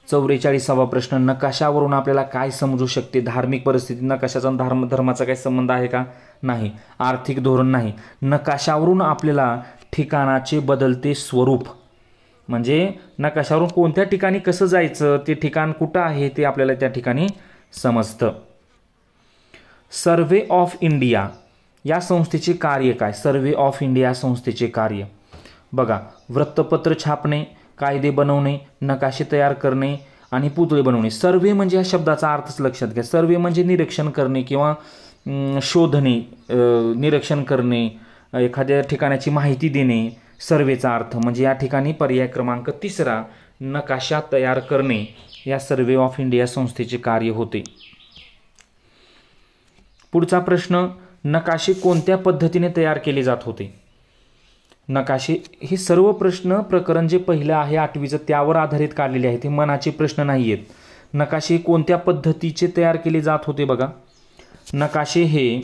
Speaker 1: 44वा प्रश्न, नकाशावरून आपल्याला काय समजू शकते? धार्मिक परिस्थिती, नकाशाचा धर्माचा काही संबंध आहे का? नाही. आर्थिक धोरण नाही. नकाशावरून आपल्याला ठिकाणाचे बदलते स्वरूप, म्हणजे नकाशावरून कोणत्या ठिकाणी कसं जायचं, ते ठिकाण कुठं आहे ते आपल्याला त्या ठिकाणी समजतं. सर्व्हे ऑफ इंडिया या संस्थेचे कार्य काय? सर्व्हे ऑफ इंडिया संस्थेचे कार्य बघा, वृत्तपत्र छापणे, कायदे बनवणे, नकाशे तयार करणे आणि पुतळे बनवणे. सर्व्हे म्हणजे या शब्दाचा अर्थच लक्षात घ्या. सर्व्हे म्हणजे निरीक्षण करणे किंवा शोधणे, निरीक्षण करणे, एखाद्या ठिकाणाची माहिती देणे, सर्व्हेचा अर्थ. म्हणजे या ठिकाणी पर्याय क्रमांक 3 नकाशा तयार करणे या सर्व्हे ऑफ इंडिया संस्थेचे कार्य होते. पुढचा प्रश्न, नकाशे कोणत्या पद्धतीने तयार केले जात होते? नकाशे हे सर्व प्रश्न प्रकरण जे पहिलं आहे 8वीचं त्यावर आधारित काढलेले आहेत, हे मनाचे प्रश्न नाही आहेत. नकाशे कोणत्या पद्धतीचे तयार केले जात होते? बघा, नकाशे हे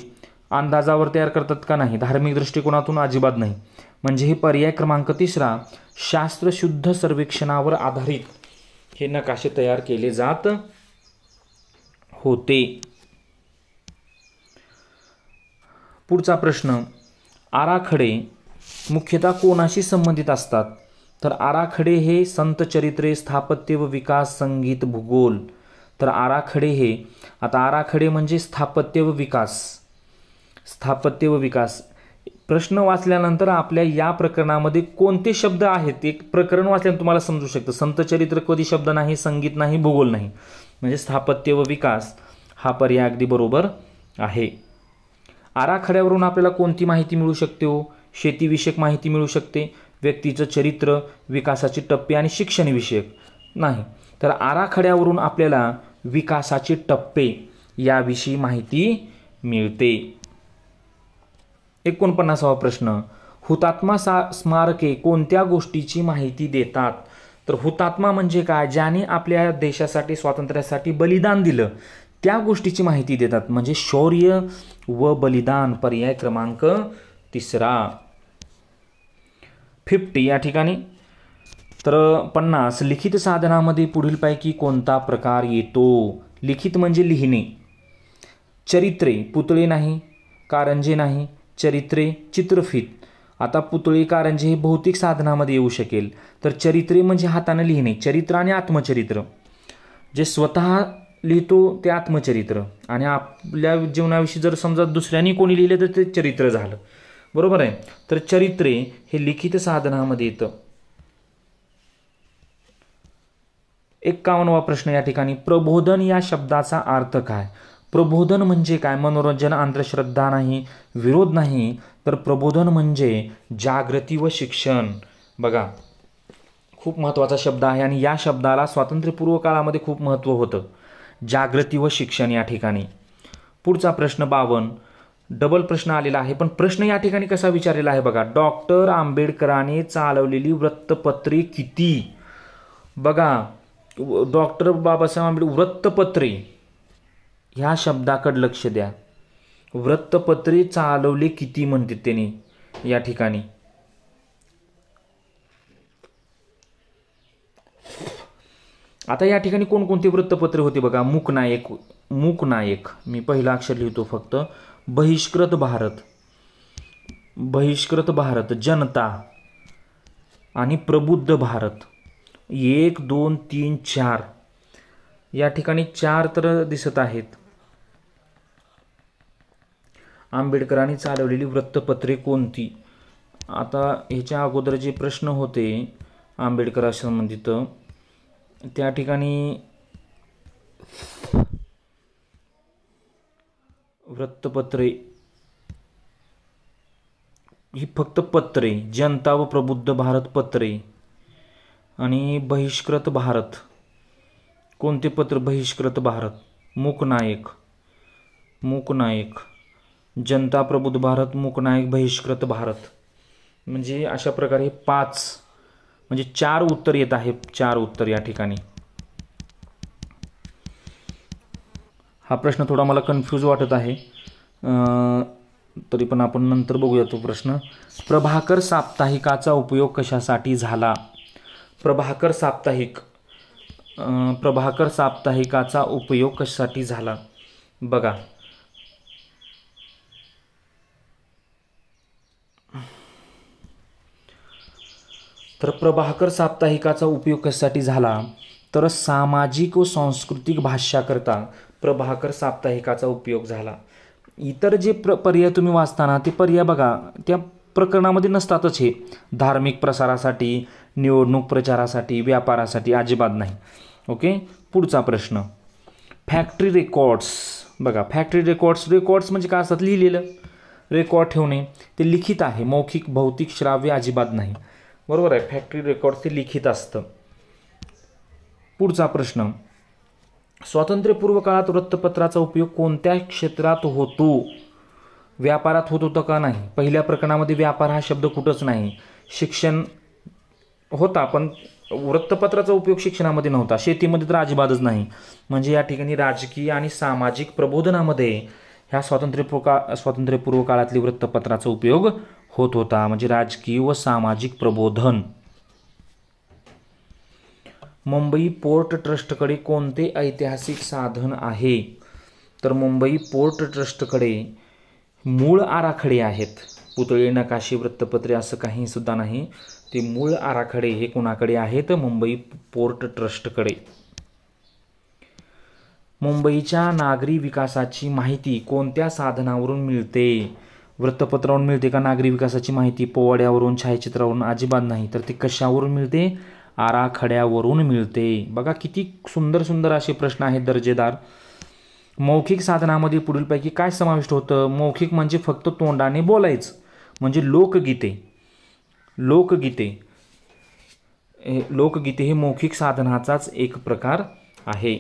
Speaker 1: अंदाजावर तयार करतात का? नाही. धार्मिक दृष्टिकोनातून अजिबात नाही. म्हणजे हे पर्याय क्रमांक 3 शास्त्रशुद्ध सर्वेक्षणावर आधारित हे नकाशे तयार केले जात होते. पुढचा प्रश्न, आराखडे मुख्यतः कोणाशी संबंधित असतात? तर आराखडे हे संत चरित्रे, स्थापत्य व विकास, संगीत, भूगोल. तर आराखडे हे, आता आराखडे म्हणजे स्थापत्य व विकास. प्रश्न वाचल्यानंतर आपल्या या प्रकरणामध्ये कोणते शब्द आहेत एक प्रकरण वाचल्यानंतर तुम्हाला समजू शकतं. संत चरित्र कधी शब्द नाही, संगीत नाही, भूगोल नाही. म्हणजे स्थापत्य व विकास हा पर्याय अगदी बरोबर आहे. आराखड्यावरून आपल्याला कोणती माहिती मिळू शकते हो? शेतीविषयक माहिती मिळू शकते, व्यक्तीचं चरित्र, विकासाचे टप्पे आणि शिक्षणविषयक नाही. तर आराखड्यावरून आपल्याला विकासाचे टप्पे याविषयी माहिती मिळते. 49वा प्रश्न, हुतात्मा स्मारके कोणत्या गोष्टीची माहिती देतात? तर हुतात्मा म्हणजे काय? ज्याने आपल्या देशासाठी, स्वातंत्र्यासाठी बलिदान दिलं त्या गोष्टीची माहिती देतात, म्हणजे शौर्य व बलिदान. पर्याय क्रमांक 3. 50 या ठिकाणी. तर 50, लिखित साधनामध्ये पुढीलपैकी कोणता प्रकार येतो? लिखित म्हणजे लिहिणे. चरित्रे, पुतळे नाही, कारंजे नाही, चरित्रे, चित्रफित. आता पुतळे, कारंजे हे भौतिक साधनामध्ये येऊ शकेल. तर चरित्रे म्हणजे हाताने लिहिणे. चरित्र आणि आत्मचरित्र, जे स्वतः लिहितो ते आत्मचरित्र, आणि आपल्या जीवनाविषयी जर समजा दुसऱ्यांनी कोणी लिहिलं तर ते चरित्र झालं. बरोबर आहे. तर चरित्रे हे लिखित साधनामध्ये येतं. 51वा प्रश्न या ठिकाणी, प्रबोधन या शब्दाचा अर्थ काय? प्रबोधन म्हणजे काय? मनोरंजन, अंधश्रद्धा नाही, विरोध नाही. तर प्रबोधन म्हणजे जागृती व शिक्षण. बघा, खूप महत्त्वाचा शब्द आहे आणि या शब्दाला स्वातंत्र्यपूर्व काळामध्ये खूप महत्त्व होतं. जागृती व शिक्षण या ठिकाणी. पुढचा प्रश्न 52, डबल प्रश्न आलेला आहे, पण प्रश्न या ठिकाणी कसा विचारलेला आहे बघा. डॉक्टर आंबेडकरांनी चालवलेली वृत्तपत्रे किती? बघा, डॉक्टर बाबासाहेब आंबेडकर वृत्तपत्रे ह्या शब्दाकडे लक्ष द्या. वृत्तपत्रे चालवले किती म्हणतात त्यांनी या ठिकाणी. आता या ठिकाणी कोणकोणती वृत्तपत्रे होती बघा. मूकनायक, मी पहिला अक्षर लिहितो फक्त. बहिष्कृत भारत, जनता आणि प्रबुद्ध भारत. 1, 2, 3, 4 या ठिकाणी 4 तर दिसत आहेत. आंबेडकरांनी चालवलेली वृत्तपत्रे कोणती? आता ह्याच्या अगोदर जे प्रश्न होते आंबेडकरांसंबंधित, त्या ठिकाणी वृत्तपत्रे ही फक्त पत्रे, जनता व प्रबुद्ध भारत पत्रे. आणि बहिष्कृत भारत, कोणते पत्र? बहिष्कृत भारत, मूकनायक, जनता, प्रबुद्ध भारत, मूकनायक, बहिष्कृत भारत. म्हणजे अशा प्रकारे 5 म्हणजे 4 उत्तर येत आहे. 4 उत्तर या ठिकाणी. हा प्रश्न थोडा मला कन्फ्यूज वाटत आहे, तरी पण आपण नंतर बघूया तो प्रश्न. प्रभाकर साप्ताहिकाचा उपयोग कशासाठी झाला? प्रभाकर साप्ताहिकाचा उपयोग कशासाठी झाला? बघा, तर प्रभाकर साप्ताहिकाचा उपयोग कशासाठी झाला? तर सामाजिक व सांस्कृतिक भाष्याकरता प्रभाकर साप्ताहिकाचा उपयोग झाला. इतर जे पर्याय तुम्ही वाचताना ते पर्याय बघा, त्या प्रकरणामध्ये नसतातच. हे धार्मिक प्रसारासाठी, निवडणूक प्रचारासाठी, व्यापारासाठी अजिबात नाही. ओके. पुढचा प्रश्न, फॅक्टरी रेकॉर्ड्स. बघा, फॅक्टरी रेकॉर्ड्स म्हणजे काय असतात? लिहिलेलं रेकॉर्ड ठेवणे. ते लिखित आहे, मौखिक, भौतिक, श्राव्य अजिबात नाही. बरोबर आहे. फॅक्टरी रेकॉर्ड्स ते लिखित असतं. पुढचा प्रश्न, स्वातंत्र्यपूर्व काळात वृत्तपत्राचा उपयोग कोणत्या क्षेत्रात होतो? व्यापारात होत होता का? नाही. पहिल्या प्रकरणामध्ये व्यापार हा शब्द कुठंच नाही. शिक्षण होता, पण वृत्तपत्राचा उपयोग शिक्षणामध्ये नव्हता. शेतीमध्ये तर अजिबातच नाही. म्हणजे या ठिकाणी राजकीय आणि सामाजिक प्रबोधनामध्ये ह्या स्वातंत्र्यपूर्व काळातली वृत्तपत्राचा उपयोग होत होता. म्हणजे राजकीय व सामाजिक प्रबोधन. मुंबई पोर्ट ट्रस्टकडे कोणते ऐतिहासिक साधन आहे? तर मुंबई पोर्ट ट्रस्टकडे मूळ आराखडे आहेत. पुतळे, नकाशे, वृत्तपत्रे असं काही सुद्धा नाही. ते मूळ आराखडे हे कोणाकडे आहेत? मुंबई पोर्ट ट्रस्टकडे. मुंबईच्या नागरी विकासाची माहिती कोणत्या साधनावरून मिळते? वृत्तपत्रावरून मिळते का नागरी विकासाची माहिती? पोवाड्यावरून, छायाचित्रावरून? अजिबात नाही. तर ती कशावरून मिळते? आराखड्यावरून मिळते. बघा, किती सुंदर सुंदर असे प्रश्न आहेत दर्जेदार. मौखिक साधनामध्ये पुढीलपैकी काय समाविष्ट होतं? मौखिक म्हणजे फक्त तोंडाने बोलायचं, म्हणजे लोकगीते. लोकगीते हे मौखिक साधनाचाच एक प्रकार आहे.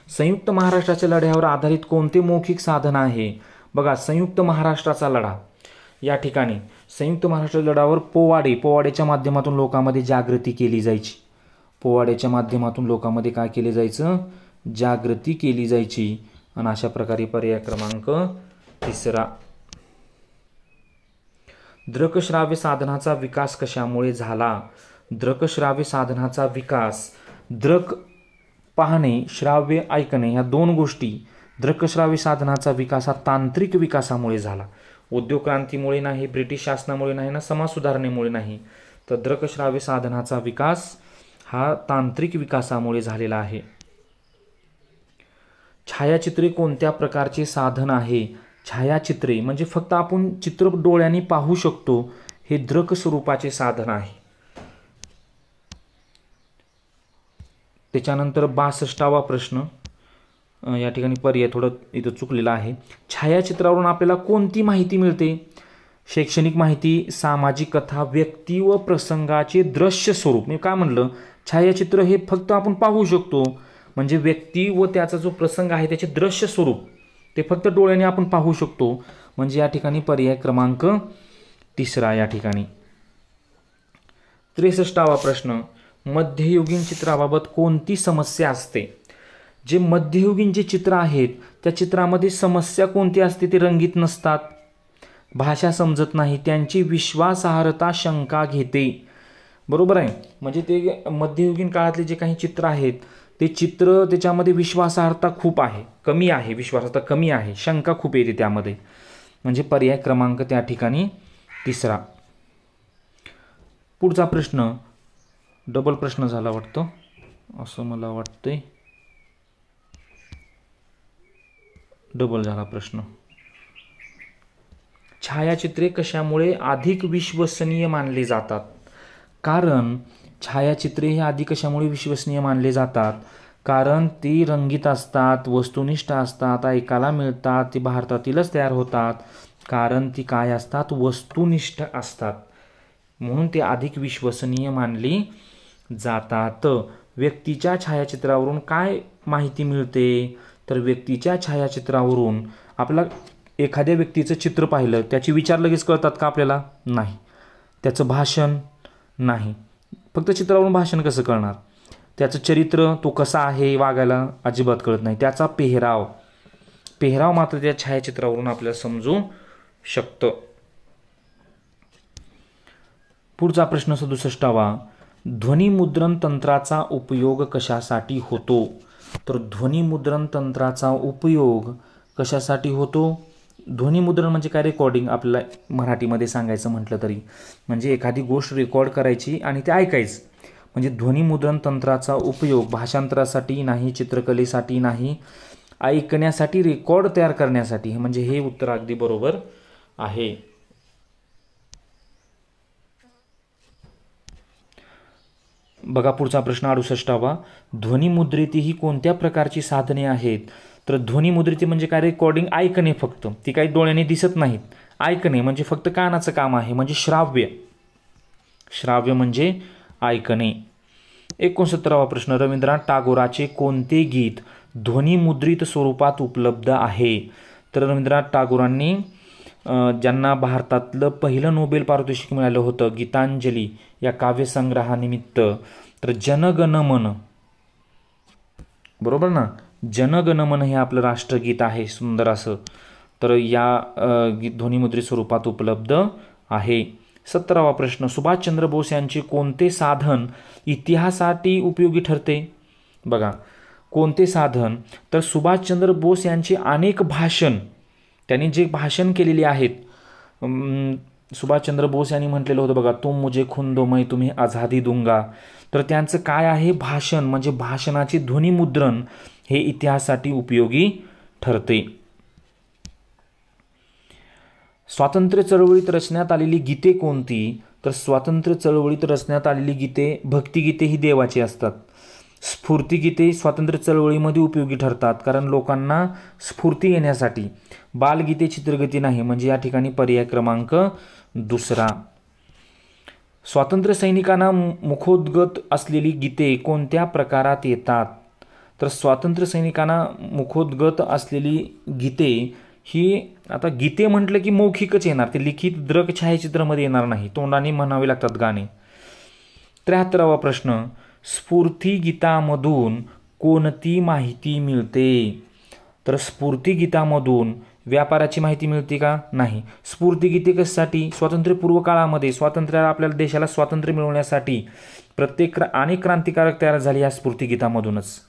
Speaker 1: संयुक्त महाराष्ट्राच्या लढ्यावर आधारित कोणते मौखिक साधन आहे? बघा, संयुक्त महाराष्ट्राचा लढा, या ठिकाणी संयुक्त महाराष्ट्र लढ्यावर पोवाड्याच्या माध्यमातून लोकांमध्ये जागृती केली जायची. पोवाड्याच्या माध्यमातून लोकांमध्ये काय केले जायचं? जागृती केली जायची. आणि अशा प्रकारे पर्याय क्रमांक 3. दृकश्राव्य साधनाचा विकास कशामुळे झाला? दृकश्राव्य साधनाचा विकास, दृक पाहणे, श्राव्य ऐकणे, या 2 गोष्टी, दृकश्राव्य साधनाचा विकास हा तांत्रिक विकासामुळे झाला. उद्योग क्रांतीमुळे नाही, ब्रिटिश शासनामुळे नाही ना, समाज सुधारणेमुळे नाही. तर दृकश्राव्य साधनाचा विकास हा तांत्रिक विकासामुळे झालेला आहे. छायाचित्रे कोणत्या प्रकारचे साधन आहे? छायाचित्रे म्हणजे फक्त आपण चित्र डोळ्यांनी पाहू शकतो, हे दृक स्वरूपाचे साधन आहे. त्याच्यानंतर 62वा प्रश्न, या ठिकाणी पर्याय थोडं इथं चुकलेला आहे. छायाचित्रावरून आपल्याला कोणती माहिती मिळते? शैक्षणिक माहिती, सामाजिक कथा, व्यक्ती व प्रसंगाचे दृश्य स्वरूप. मी काय म्हणलं? छायाचित्र हे फक्त आपण पाहू शकतो, म्हणजे व्यक्ती व त्याचा जो प्रसंग आहे त्याचे दृश्य स्वरूप ते फक्त डोळ्याने आपण पाहू शकतो, म्हणजे या ठिकाणी पर्याय क्रमांक 3 या ठिकाणी. 63वा प्रश्न, मध्ययुगीन चित्राबाबत कोणती समस्या असते? जे मध्ययुगीन जे चित्र आहेत त्या चित्रामध्ये समस्या कोणती असते? ते रंगीत नसतात, भाषा समजत नाही, त्यांची विश्वासार्हता शंका घेते. बरोबर आहे. म्हणजे ते मध्ययुगीन काळातले जे काही चित्र आहेत ते चित्र, त्याच्यामध्ये विश्वासार्हता खूप आहे, कमी आहे, विश्वासार्हता कमी आहे, शंका खूप येते त्यामध्ये, म्हणजे पर्याय क्रमांक त्या ठिकाणी 3. पुढचा प्रश्न डबल प्रश्न झाला वाटतं, असं मला वाटतंय. डबल झाला प्रश्न. छायाचित्रे कशामुळे अधिक विश्वसनीय मानले जातात? कारण छायाचित्रे हे अधिक कशामुळे विश्वसनीय मानले जातात? कारण ती रंगीत असतात, वस्तुनिष्ठ असतात, ऐकायला मिळतात, ती भारतातीलच तयार होतात, कारण ती काय असतात? वस्तुनिष्ठ असतात, म्हणून ते अधिक विश्वसनीय मानली जातात. व्यक्तीच्या छायाचित्रावरून काय माहिती मिळते? तर व्यक्तीच्या छायाचित्रावरून आपल्याला एखाद्या व्यक्तीचं चित्र पाहिलं, त्याचे विचार लगेच कळतात का आपल्याला? नाही. त्याचं भाषण नाही. फक्त चित्रावरून भाषण कसं कळणार? त्याचं चरित्र, तो कसा आहे वागायला, अजिबात कळत नाही. त्याचा पेहराव मात्र त्या छायाचित्रावरून आपल्याला समजू शकतं. पुढचा प्रश्न 67वा, ध्वनिमुद्रण तंत्राचा उपयोग कशासाठी होतो? तर ध्वनिमुद्रण तंत्राचा उपयोग कशासाठी होतो? ध्वनिमुद्रण म्हणजे काय? रेकॉर्डिंग. आपल्याला मराठीमध्ये सांगायचं म्हटलं तरी म्हणजे एखादी गोष्ट रेकॉर्ड करायची आणि ते ऐकायचं. म्हणजे ध्वनिमुद्रण तंत्राचा उपयोग भाषांतरासाठी नाही, चित्रकलेसाठी नाही, ऐकण्यासाठी, रेकॉर्ड तयार करण्यासाठी. म्हणजे हे उत्तर अगदी बरोबर आहे. बघा पुढचा प्रश्न 68वा, ध्वनिमुद्रिती ही कोणत्या प्रकारची साधने आहेत? तर ध्वनिमुद्रिती म्हणजे काय? रेकॉर्डिंग, ऐकणे फक्त, ती काही डोळ्याने दिसत नाहीत, ऐकणे म्हणजे फक्त कानाचं काम आहे, म्हणजे श्राव्य म्हणजे ऐकणे. 69वा प्रश्न, रवींद्रनाथ टागोराचे कोणते गीत ध्वनिमुद्रित स्वरूपात उपलब्ध आहे? तर रवींद्रनाथ टागोरांनी ज्यांना भारतातलं पहिलं नोबेल पारितोषिक मिळालं होतं गीतांजली या काव्यसंग्रहानिमित्त, तर जनगणमन, बरोबर ना, जनगणमन हे आपलं राष्ट्रगीत आहे, सुंदर असं. तर या ध्वनिमुद्रित स्वरूपात उपलब्ध आहे. 17वा प्रश्न, सुभाषचंद्र बोस यांचे कोणते साधन इतिहासासाठी उपयोगी ठरते? बघा कोणते साधन? तर सुभाषचंद्र बोस यांचे अनेक भाषण, त्यांनी जे भाषण केलेली आहेत, सुभाषचंद्र बोस यांनी म्हटलेलं होतं बघा, तुम मुझे खून दो मैं तुम्हें आझादी दूंगा. तर त्यांचं काय आहे? भाषण, म्हणजे भाषणाचे ध्वनिमुद्रण हे इतिहासासाठी उपयोगी ठरते. स्वातंत्र्य चळवळीत रचण्यात आलेली गीते कोणती? तर स्वातंत्र्य चळवळीत रचण्यात आलेली गीते, भक्तिगीते ही देवाची असतात. स्फूर्तिगीते स्वातंत्र्य चळवळीमध्ये उपयोगी ठरतात कारण लोकांना स्फूर्ती येण्यासाठी. बालगीते चित्रगीते नाही, म्हणजे या ठिकाणी पर्याय क्रमांक दुसरा. स्वातंत्र्य सैनिकांना मुखोद्गत असलेली गीते कोणत्या प्रकारात येतात? तर स्वातंत्र्य सैनिकांना मुखोद्गत असलेली गीते ही, आता गीते म्हटलं की मौखिकच येणार, ते लिखित दृक छायाचित्रामध्ये येणार नाही, तोंडाने म्हणावे लागतात गाणे. 73वा प्रश्न, स्फूर्तिगीतामधून कोणती माहिती मिळते? तर स्फूर्तिगीतामधून व्यापाराची माहिती मिळते का? नाही. स्फूर्तिगीते कशासाठी? स्वातंत्र्यपूर्व काळामध्ये आपल्याला देशाला स्वातंत्र्य मिळवण्यासाठी अनेक क्रांतिकारक तयार झाले या स्फूर्तिगीतामधूनच.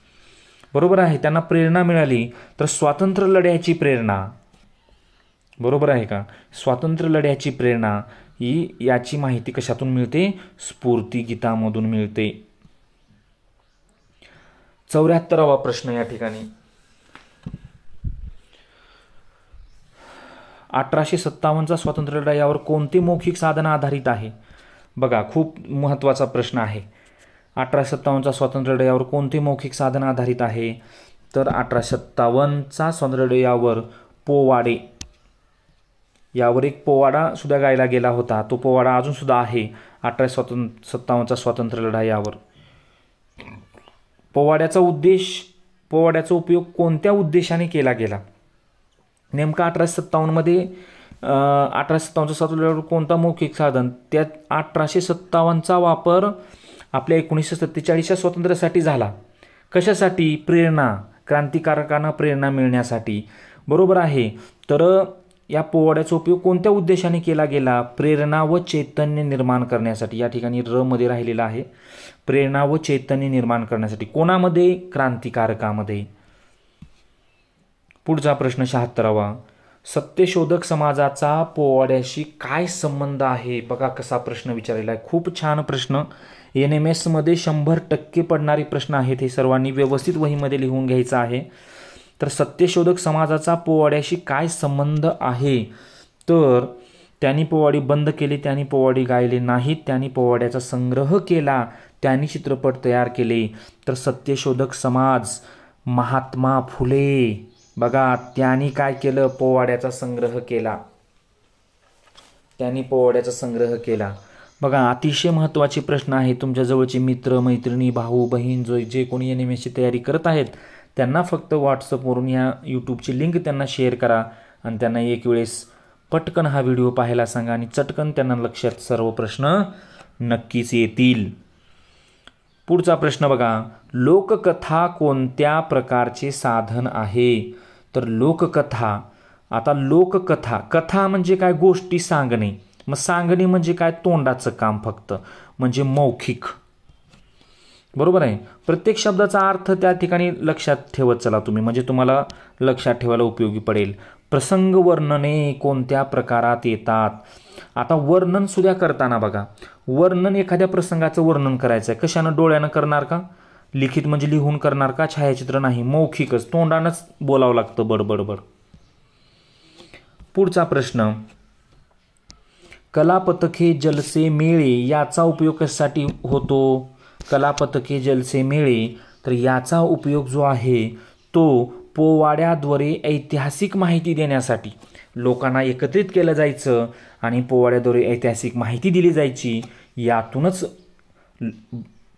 Speaker 1: बरोबर आहे. त्यांना प्रेरणा मिळाली, तर स्वातंत्र्य लढ्याची प्रेरणा, बरोबर आहे का? स्वातंत्र्य लढ्याची प्रेरणा ही याची माहिती कशातून मिळते? स्फूर्तिगीतामधून मिळते. 74वा प्रश्न या ठिकाणी, 1857चा स्वातंत्र्य लढा यावर कोणते मौखिक साधन आधारित आहे? बघा, खूप महत्त्वाचा प्रश्न आहे. 1857चा स्वातंत्र्य लढा यावर कोणते मौखिक साधन आधारित आहे? तर 1857चा स्वातंत्र्य लढा यावर पोवाडे, यावर एक पोवाडा सुद्धा गायला गेला होता. तो पोवाडा अजून सुद्धा आहे 1857चा स्वातंत्र्य लढा यावर. पोवाड्याचा उपयोग कोणत्या उद्देशाने केला गेला? नेमका 1857मध्ये 1857चा स्वातंत्र्य लढ्यावर कोणता मौखिक साधन? त्यात 1857चा वापर आपल्या 1947च्या स्वातंत्र्यासाठी झाला. कशासाठी? प्रेरणा, क्रांतिकारकांना प्रेरणा मिळण्यासाठी. बरोबर आहे. तर या पोवाड्याचा उपयोग कोणत्या उद्देशाने केला गेला? प्रेरणा व चैतन्य निर्माण करण्यासाठी. या ठिकाणी र मध्ये राहिलेला आहे. प्रेरणा व चैतन्य निर्माण करण्यासाठी. कोणामध्ये? क्रांतिकारकामध्ये. पुढचा प्रश्न 76वा, सत्यशोधक समाजाचा पोवाड्याशी काय संबंध आहे? बघा कसा प्रश्न विचारलेला आहे. खूप छान प्रश्न. NMS मध्ये 100% पडणारे प्रश्न आहेत. हे सर्वांनी व्यवस्थित वहीमध्ये लिहून घ्यायचं आहे. तर सत्यशोधक समाजाचा पोवाड्याशी काय संबंध आहे? तर त्यांनी पोवाडी बंद केली, त्यांनी पोवाडी गायले नाहीत, त्यांनी पोवाड्याचा संग्रह केला, त्यांनी चित्रपट तयार केले. तर सत्यशोधक समाज, महात्मा फुले, बघा त्यांनी काय केलं? पोवाड्याचा संग्रह केला. त्यांनी पोवाड्याचा संग्रह केला. बघा, अतिशय महत्त्वाचे प्रश्न आहे. तुमच्या जवळचे मित्र, मैत्रिणी, भाऊ, बहीण जे कोणी NMSची तयारी करत आहेत त्यांना फक्त व्हॉट्सअपवरून या यूट्यूबची लिंक त्यांना शेअर करा आणि त्यांना एक वेळेस पटकन हा व्हिडिओ पाहायला सांगा आणि चटकन त्यांना लक्षात सर्व प्रश्न नक्कीच येतील. पुढचा प्रश्न बघा, लोककथा कोणत्या प्रकारचे साधन आहे? तर लोककथा, आता लोककथा, कथा म्हणजे काय? गोष्टी सांगणे. मग सांगणे म्हणजे काय? तोंडाचं काम फक्त, म्हणजे मौखिक. बरोबर आहे. प्रत्येक शब्दाचा अर्थ त्या ठिकाणी लक्षात ठेवत चला तुम्ही, म्हणजे तुम्हाला लक्षात ठेवायला उपयोगी पडेल. प्रसंग वर्णने कोणत्या प्रकारात येतात? आता वर्णन सुद्धा करताना बघा, वर्णन एखाद्या प्रसंगाचं वर्णन करायचं आहे. कशानं? डोळ्यानं करणार का? लिखित म्हणजे लिहून करणार का? छायाचित्र नाही, मौखिकच, तोंडानंच बोलावं लागतं बडबडबड. पुढचा प्रश्न, कलापथके जलसे मेळे याचा उपयोग कशासाठी होतो? कलापथके जलसे मेळे, तर याचा उपयोग जो आहे तो पोवाड्याद्वारे ऐतिहासिक माहिती देण्यासाठी. लोकांना एकत्रित केलं जायचं आणि पोवाड्याद्वारे ऐतिहासिक माहिती दिली जायची. यातूनच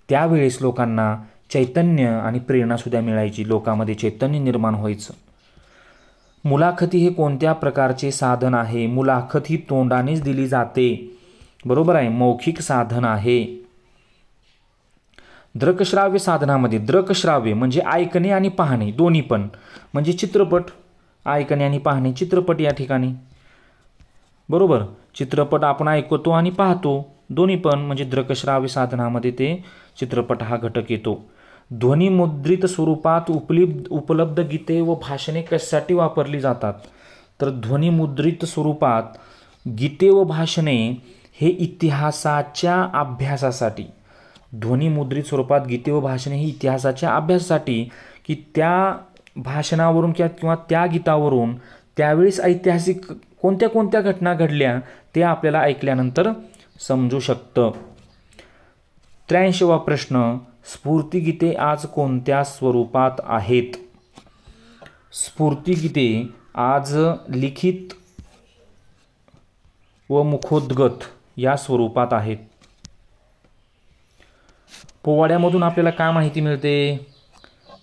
Speaker 1: त्यावेळेस लोकांना चैतन्य आणि प्रेरणासुद्धा मिळायची, लोकांमध्ये चैतन्य निर्माण व्हायचं. मुलाखती हे कोणत्या प्रकारचे साधन आहे? मुलाखत ही तोंडानेच दिली जाते. बरोबर आहे, मौखिक साधन आहे. दृकश्राव्य साधनामध्ये, दृकश्राव्य म्हणजे ऐकणे आणि पाहणे दोन्ही पण, म्हणजे चित्रपट, ऐकणे आणि पाहणे, चित्रपट या ठिकाणी. बरोबर, चित्रपट आपण ऐकतो आणि पाहतो दोन्ही पण, म्हणजे दृकश्राव्य साधनामध्ये ते चित्रपट हा घटक येतो. ध्वनिमुद्रित स्वरूपात उपलब्ध गीते व भाषणे कशासाठी वापरली जातात? तर ध्वनिमुद्रित स्वरूपात गीते व भाषणे हे इतिहासाच्या अभ्यासासाठी. ध्वनिमुद्रित स्वरूपात गीते व भाषणे ही इतिहासाच्या अभ्यासासाठी, की त्या भाषणावरून किंवा त्या गीतावरून त्यावेळेस ऐतिहासिक कोणत्या कोणत्या घटना घडल्या ते आपल्याला ऐकल्यानंतर समजू शकतं. 83वा प्रश्न, स्फूर्तिगीते आज कोणत्या स्वरूपात आहेत? स्फूर्तिगीते आज लिखित व मुखोद्गत या स्वरूपात आहेत. पोवाड्यामधून आपल्याला काय माहिती मिळते?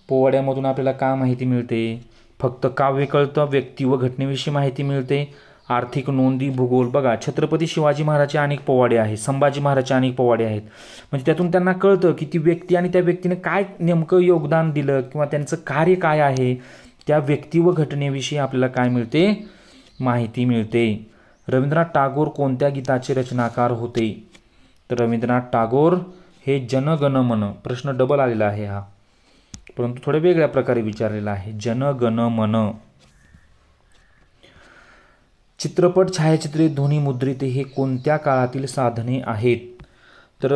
Speaker 1: पोवाड्यामधून आपल्याला काय माहिती मिळते? फक्त काव्य कळतं, व्यक्ती व घटनेविषयी माहिती मिळते, आर्थिक नोंदी, भूगोल. बघा, छत्रपती शिवाजी महाराजचे अनेक पोवाडे आहेत, संभाजी महाराजचे अनेक पोवाडे आहेत. म्हणजे त्यातून त्यांना कळतं की ती व्यक्ती आणि त्या व्यक्तीने काय नेमकं योगदान दिलं किंवा त्यांचं कार्य काय आहे, त्या व्यक्ती व घटनेविषयी आपल्याला काय मिळते? माहिती मिळते. रवींद्रनाथ टागोर कोणत्या गीताचे रचनाकार होते? तर रवींद्रनाथ टागोर हे जन गण मन. प्रश्न डबल आलेला आहे हा, परंतु थोड्या वेगळ्या प्रकारे विचारलेला आहे. जन गण मन. चित्रपट, छायाचित्रे, ध्वनिमुद्रित हे कोणत्या काळातील साधने आहेत? तर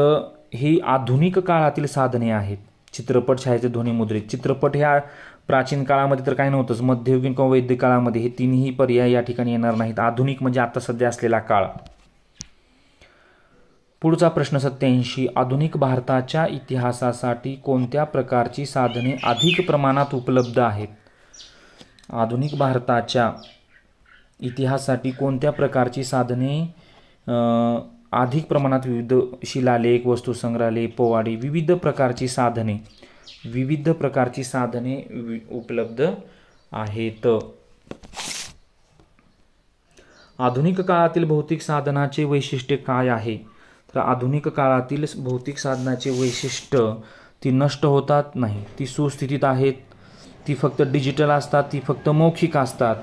Speaker 1: ही आधुनिक काळातील साधने आहेत. चित्रपट, छायाचित्र, ध्वनिमुद्रित. चित्रपट ह्या प्राचीन काळामध्ये तर काही नव्हतंच, मध्ययुगीन किंवा वैदिक काळामध्ये हे तिन्ही पर्याय या ठिकाणी येणार नाहीत. आधुनिक म्हणजे आता सध्या असलेला काळ. पुढचा प्रश्न 87. आधुनिक भारताच्या इतिहासासाठी कोणत्या प्रकारची साधने अधिक प्रमाणात उपलब्ध आहेत? आधुनिक भारताच्या इतिहासासाठी कोणत्या प्रकारची साधने अधिक प्रमाणात? विविध शिलालेख, वस्तुसंग्रहालय, पोवाडे, विविध प्रकारची साधने उपलब्ध आहेत. आधुनिक काळातील भौतिक साधनाचे वैशिष्ट्य काय आहे? तर आधुनिक काळातील भौतिक साधनाचे वैशिष्ट्य, ती नष्ट होतात नाही, ती सुस्थितीत आहेत, ती फक्त डिजिटल असतात, ती फक्त मौखिक असतात.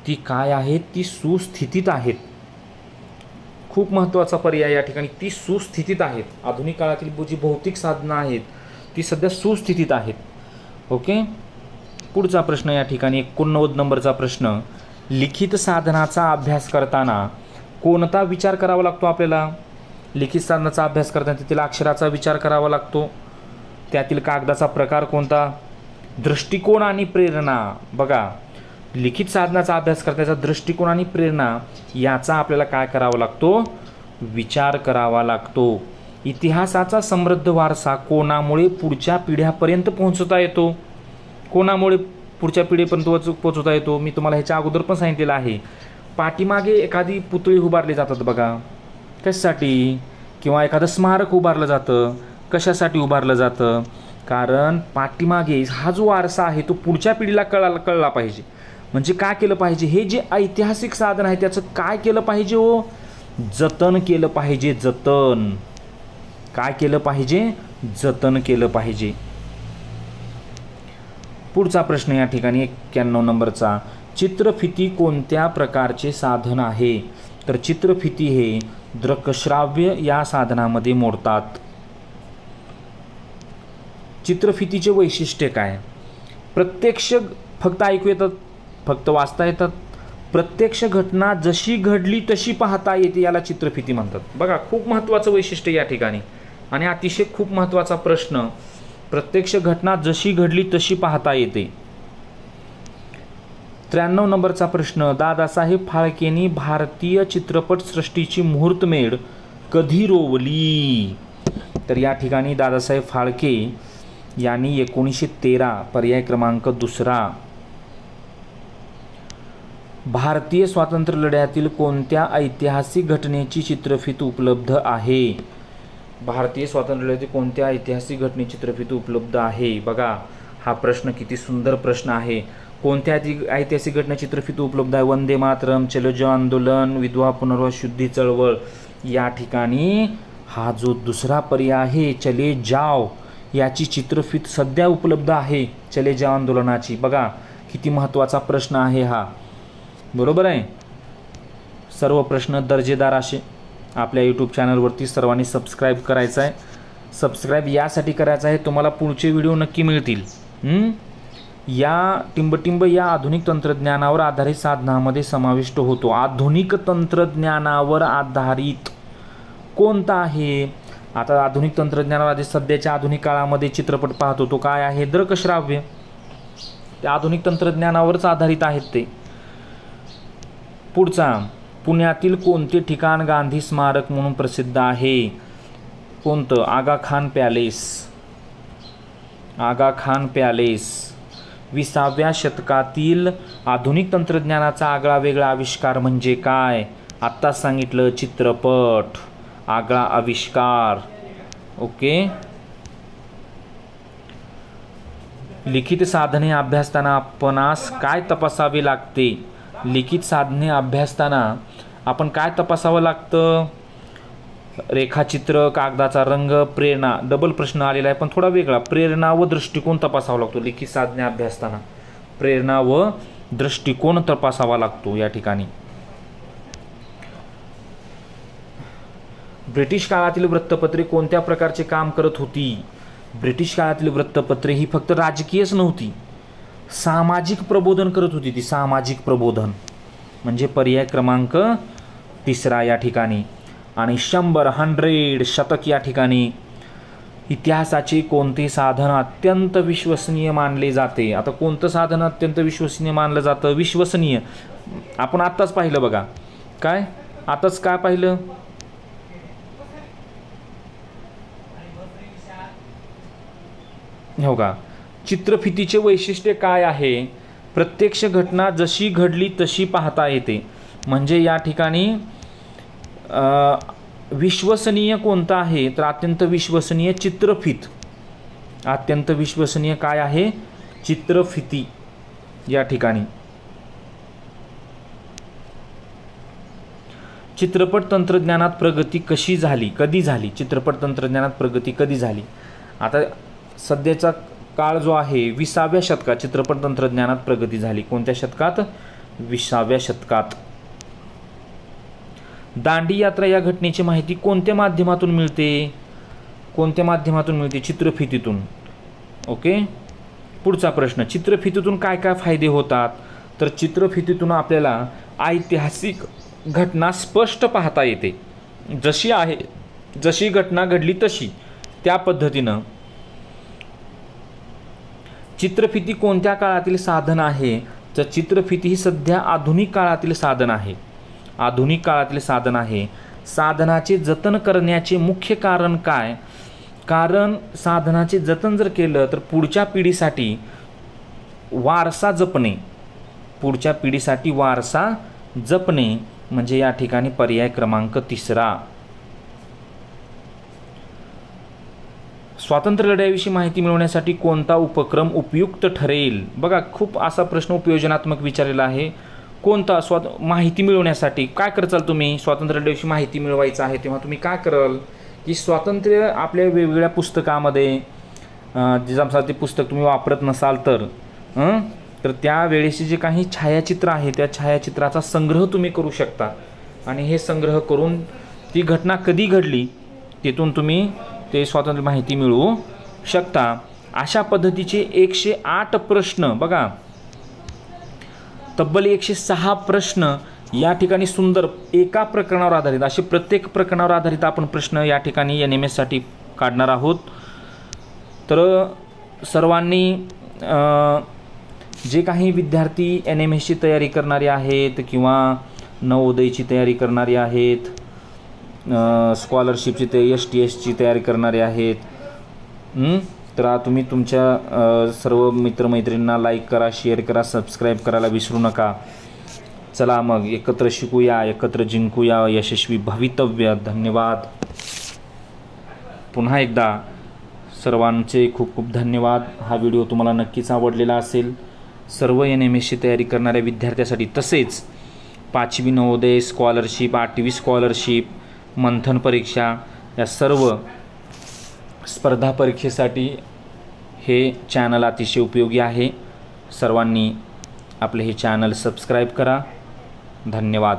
Speaker 1: ती काय आहेत? ती सुस्थितीत आहेत. खूप महत्त्वाचा पर्याय या ठिकाणी, ती सुस्थितीत आहेत. आधुनिक काळातील जी भौतिक साधनं आहेत ती सध्या सुस्थितीत आहेत. ओके. पुढचा प्रश्न या ठिकाणी 89 नंबरचा प्रश्न. लिखित साधनाचा अभ्यास करताना कोणता विचार करावा लागतो आपल्याला? लिखित साधनाचा अभ्यास करताना त्यातील अक्षराचा विचार करावा लागतो, त्यातील कागदाचा प्रकार कोणता, दृष्टिकोन आणि प्रेरणा. बघा, लिखित साधनाचा अभ्यास करण्याचा दृष्टिकोन आणि प्रेरणा याचा आपल्याला काय करावा लागतो? विचार करावा लागतो. इतिहासाचा समृद्ध वारसा कोणामुळे पुढच्या पिढ्यापर्यंत पोहोचवता येतो? कोणामुळे पुढच्या पिढीपर्यंत पोहोचवता येतो? मी तुम्हाला ह्याच्या अगोदर पण सांगितलेलं आहे. पाठीमागे एखादी पुतळी उभारली जातात बघा, कशासाठी? किंवा एखादं स्मारक उभारलं जातं, कशासाठी उभारलं जातं? कारण पाठीमागे हा जो वारसा आहे तो पुढच्या पिढीला कळला पाहिजे. म्हणजे काय केलं पाहिजे? हे जे ऐतिहासिक साधन आहे त्याचं काय केलं पाहिजे? हो, जतन केलं पाहिजे. जतन. काय केलं पाहिजे? जतन केलं पाहिजे. पुढचा प्रश्न या ठिकाणी 91 नंबरचा. चित्रफिती कोणत्या प्रकारचे साधन आहे? तर चित्रफिती हे दृकश्राव्य या साधनामध्ये मोडतात. चित्रफितीचे वैशिष्ट्य काय? प्रत्यक्ष फक्त ऐकू येतात, फक्त वाचता येतात. प्रत्यक्ष घटना जशी घडली तशी पाहता येते, याला चित्रफिती म्हणतात. बघा, खूप महत्त्वाचं वैशिष्ट्य या ठिकाणी आणि अतिशय खूप महत्त्वाचा प्रश्न. प्रत्यक्ष घटना जशी घडली तशी पाहता येते. 93 नंबरचा प्रश्न. दादासाहेब फाळकेंनी भारतीय चित्रपटसृष्टीची मुहूर्तमेढ कधी रोवली? तर या ठिकाणी दादासाहेब फाळके यांनी 1913, पर्याय क्रमांक 2. भारतीय स्वातंत्र्य लढ्यातील कोणत्या ऐतिहासिक घटनेची चित्रफित उपलब्ध आहे? भारतीय स्वातंत्र्य लढ्यातील कोणत्या ऐतिहासिक घटनेची चित्रफित उपलब्ध आहे? बघा, हा प्रश्न किती सुंदर प्रश्न आहे. कोणत्या ऐतिहासिक घटना चित्रफित उपलब्ध आहे? वंदे मातरम, चलो जाओ आंदोलन, विधवा पुनर्वास, शुद्धी चळवळ. या ठिकाणी हा जो दुसरा पर्याय आहे, चले जाओ, याची चित्रफित सध्या उपलब्ध आहे, चले जाओ आंदोलनाची. बघा, किती महत्त्वाचा प्रश्न आहे हा. बरोबर आहे. सर्व प्रश्न दर्जेदार असे आपल्या यूट्यूब चॅनलवरती सर्वांनी सबस्क्राईब करायचं आहे. सबस्क्राईब यासाठी करायचं आहे, तुम्हाला पुढचे व्हिडिओ नक्की मिळतील. या टिंबटिंब या आधुनिक तंत्रज्ञानावर आधारित साधनामध्ये समाविष्ट होतो. आधुनिक तंत्रज्ञानावर आधारित कोणता आहे? आता आधुनिक तंत्रज्ञानावर आधारित सध्याच्या आधुनिक काळामध्ये चित्रपट पाहतो तो काय आहे? दृकश्राव्य. त्या आधुनिक तंत्रज्ञानावरच आधारित आहेत ते. पुढचा. पुण्यातील कोणते ठिकाण गांधी स्मारक म्हणून प्रसिद्ध आहे? कोणतं? आगा खान पॅलेस. आगा खान पॅलेस. 20व्या शतकातील आधुनिक तंत्रज्ञानाचा आगळा वेगळा आविष्कार म्हणजे काय? आत्ताच सांगितलं, चित्रपट. आगळा आविष्कार. ओके. लिखित साधने अभ्यासताना आपणास काय तपासावे लागते? लिखित साधने अभ्यासताना आपण काय तपासावं लागतं? रेखाचित्र, कागदाचा रंग, प्रेरणा. डबल प्रश्न आलेला आहे पण थोडा वेगळा. प्रेरणा व दृष्टिकोन तपासावा लागतो लिखित साधने अभ्यासताना. प्रेरणा व दृष्टिकोन तपासावा लागतो या ठिकाणी. ब्रिटिश काळातील वृत्तपत्रे कोणत्या प्रकारचे काम करत होती? ब्रिटिश काळातील वृत्तपत्रे ही फक्त राजकीयच नव्हती, सामाजिक प्रबोधन करत होती ती. सामाजिक प्रबोधन म्हणजे पर्याय क्रमांक 3 या ठिकाणी. आणि 100 शतक या ठिकाणी. इतिहासाचे कोणते साधन अत्यंत विश्वसनीय मानले जाते? आता कोणतं साधन अत्यंत विश्वसनीय मानलं जातं? विश्वसनीय आपण आत्ताच पाहिलं बघा. काय आताच काय पाहिलं? हो का. चित्रफितीचे वैशिष्ट्य काय आहे? प्रत्यक्ष घटना जशी घडली तशी पाहता येते. म्हणजे या ठिकाणी विश्वसनीय कोणता आहे? तर अत्यंत विश्वसनीय चित्रफित. अत्यंत विश्वसनीय काय आहे? चित्रफिती या ठिकाणी. चित्रपट तंत्रज्ञानात प्रगती कशी झाली? कधी झाली? चित्रपट तंत्रज्ञानात प्रगती कधी झाली? आता सध्याचा काळ जो आहे 20व्या शतकात चित्रपट तंत्रज्ञानात प्रगती झाली. कोणत्या शतकात? 20व्या शतकात. दांडी यात्रा या घटनेची माहिती कोणत्या माध्यमातून मिळते? कोणत्या माध्यमातून मिळते? चित्रफितीतून. ओके. पुढचा प्रश्न, चित्रफितीतून काय काय फायदे होतात? तर चित्रफितीतून आपल्याला ऐतिहासिक घटना स्पष्ट पाहता येते. जशी आहे, जशी घटना घडली तशी, त्या पद्धतीनं. चित्रफिती कोणत्या काळातील साधन आहे? तर चित्रफिती ही सध्या आधुनिक काळातील साधन आहे. आधुनिक काळातील साधन आहे. साधनाचे जतन करण्याचे मुख्य कारण काय? कारण साधनाचे जतन जर केलं तर पुढच्या पिढीसाठी वारसा जपणे. पुढच्या पिढीसाठी वारसा जपणे म्हणजे या ठिकाणी पर्याय क्रमांक 3. स्वातंत्र्य लढ्याविषयी माहिती मिळवण्यासाठी कोणता उपक्रम उपयुक्त ठरेल? बघा, खूप असा प्रश्न उपयोजनात्मक विचारलेला आहे. कोणता माहिती मिळवण्यासाठी काय करचाल तुम्ही? स्वातंत्र्य लढ्याविषयी माहिती मिळवायचं आहे तेव्हा तुम्ही काय कराल की स्वातंत्र्य आपल्या वेगवेगळ्या पुस्तकामध्ये समजा ते पुस्तक तुम्ही वापरत नसाल तर त्यावेळेचे जे काही छायाचित्र आहे त्या छायाचित्राचा संग्रह तुम्ही करू शकता. आणि हे संग्रह करून ती घटना कधी घडली तिथून तुम्ही ते स्वातंत्र्य माहिती मिळवू शकता. अशा पद्धतीचे 108 प्रश्न बघा, तब्बल 106 प्रश्न या ठिकाणी सुंदर एका प्रकरणावर आधारित, असे प्रत्येक प्रकरणावर आधारित आपण प्रश्न या ठिकाणी NMS साठी काढणार आहोत. तर सर्वांनी जे काही विद्यार्थी NMSची तयारी करणारे आहेत किंवा नवोदयची तयारी करणारे आहेत, स्कॉलरशिपची STSची तयारी करणारे आहेत, तर तुम्ही तुमच्या सर्व मित्रमैत्रिणींना लाईक करा, शेअर करा, सबस्क्राईब करायला विसरू नका. चला मग एकत्र शिकूया, एकत्र जिंकूया यशस्वी भवितव्य. धन्यवाद. पुन्हा एकदा सर्वांचे खूप खूप धन्यवाद. हा व्हिडिओ तुम्हाला नक्कीच आवडलेला असेल. सर्व NMSची तयारी करणाऱ्या विद्यार्थ्यासाठी, तसेच 5वी नवोदय, स्कॉलरशिप, 8वी स्कॉलरशिप, मंथन परीक्षा या सर्व स्पर्धा परीक्षेसाठी हे चॅनल अतिशय उपयोगी आहे. सर्वांनी आपले हे चॅनल सबस्क्राईब करा. धन्यवाद.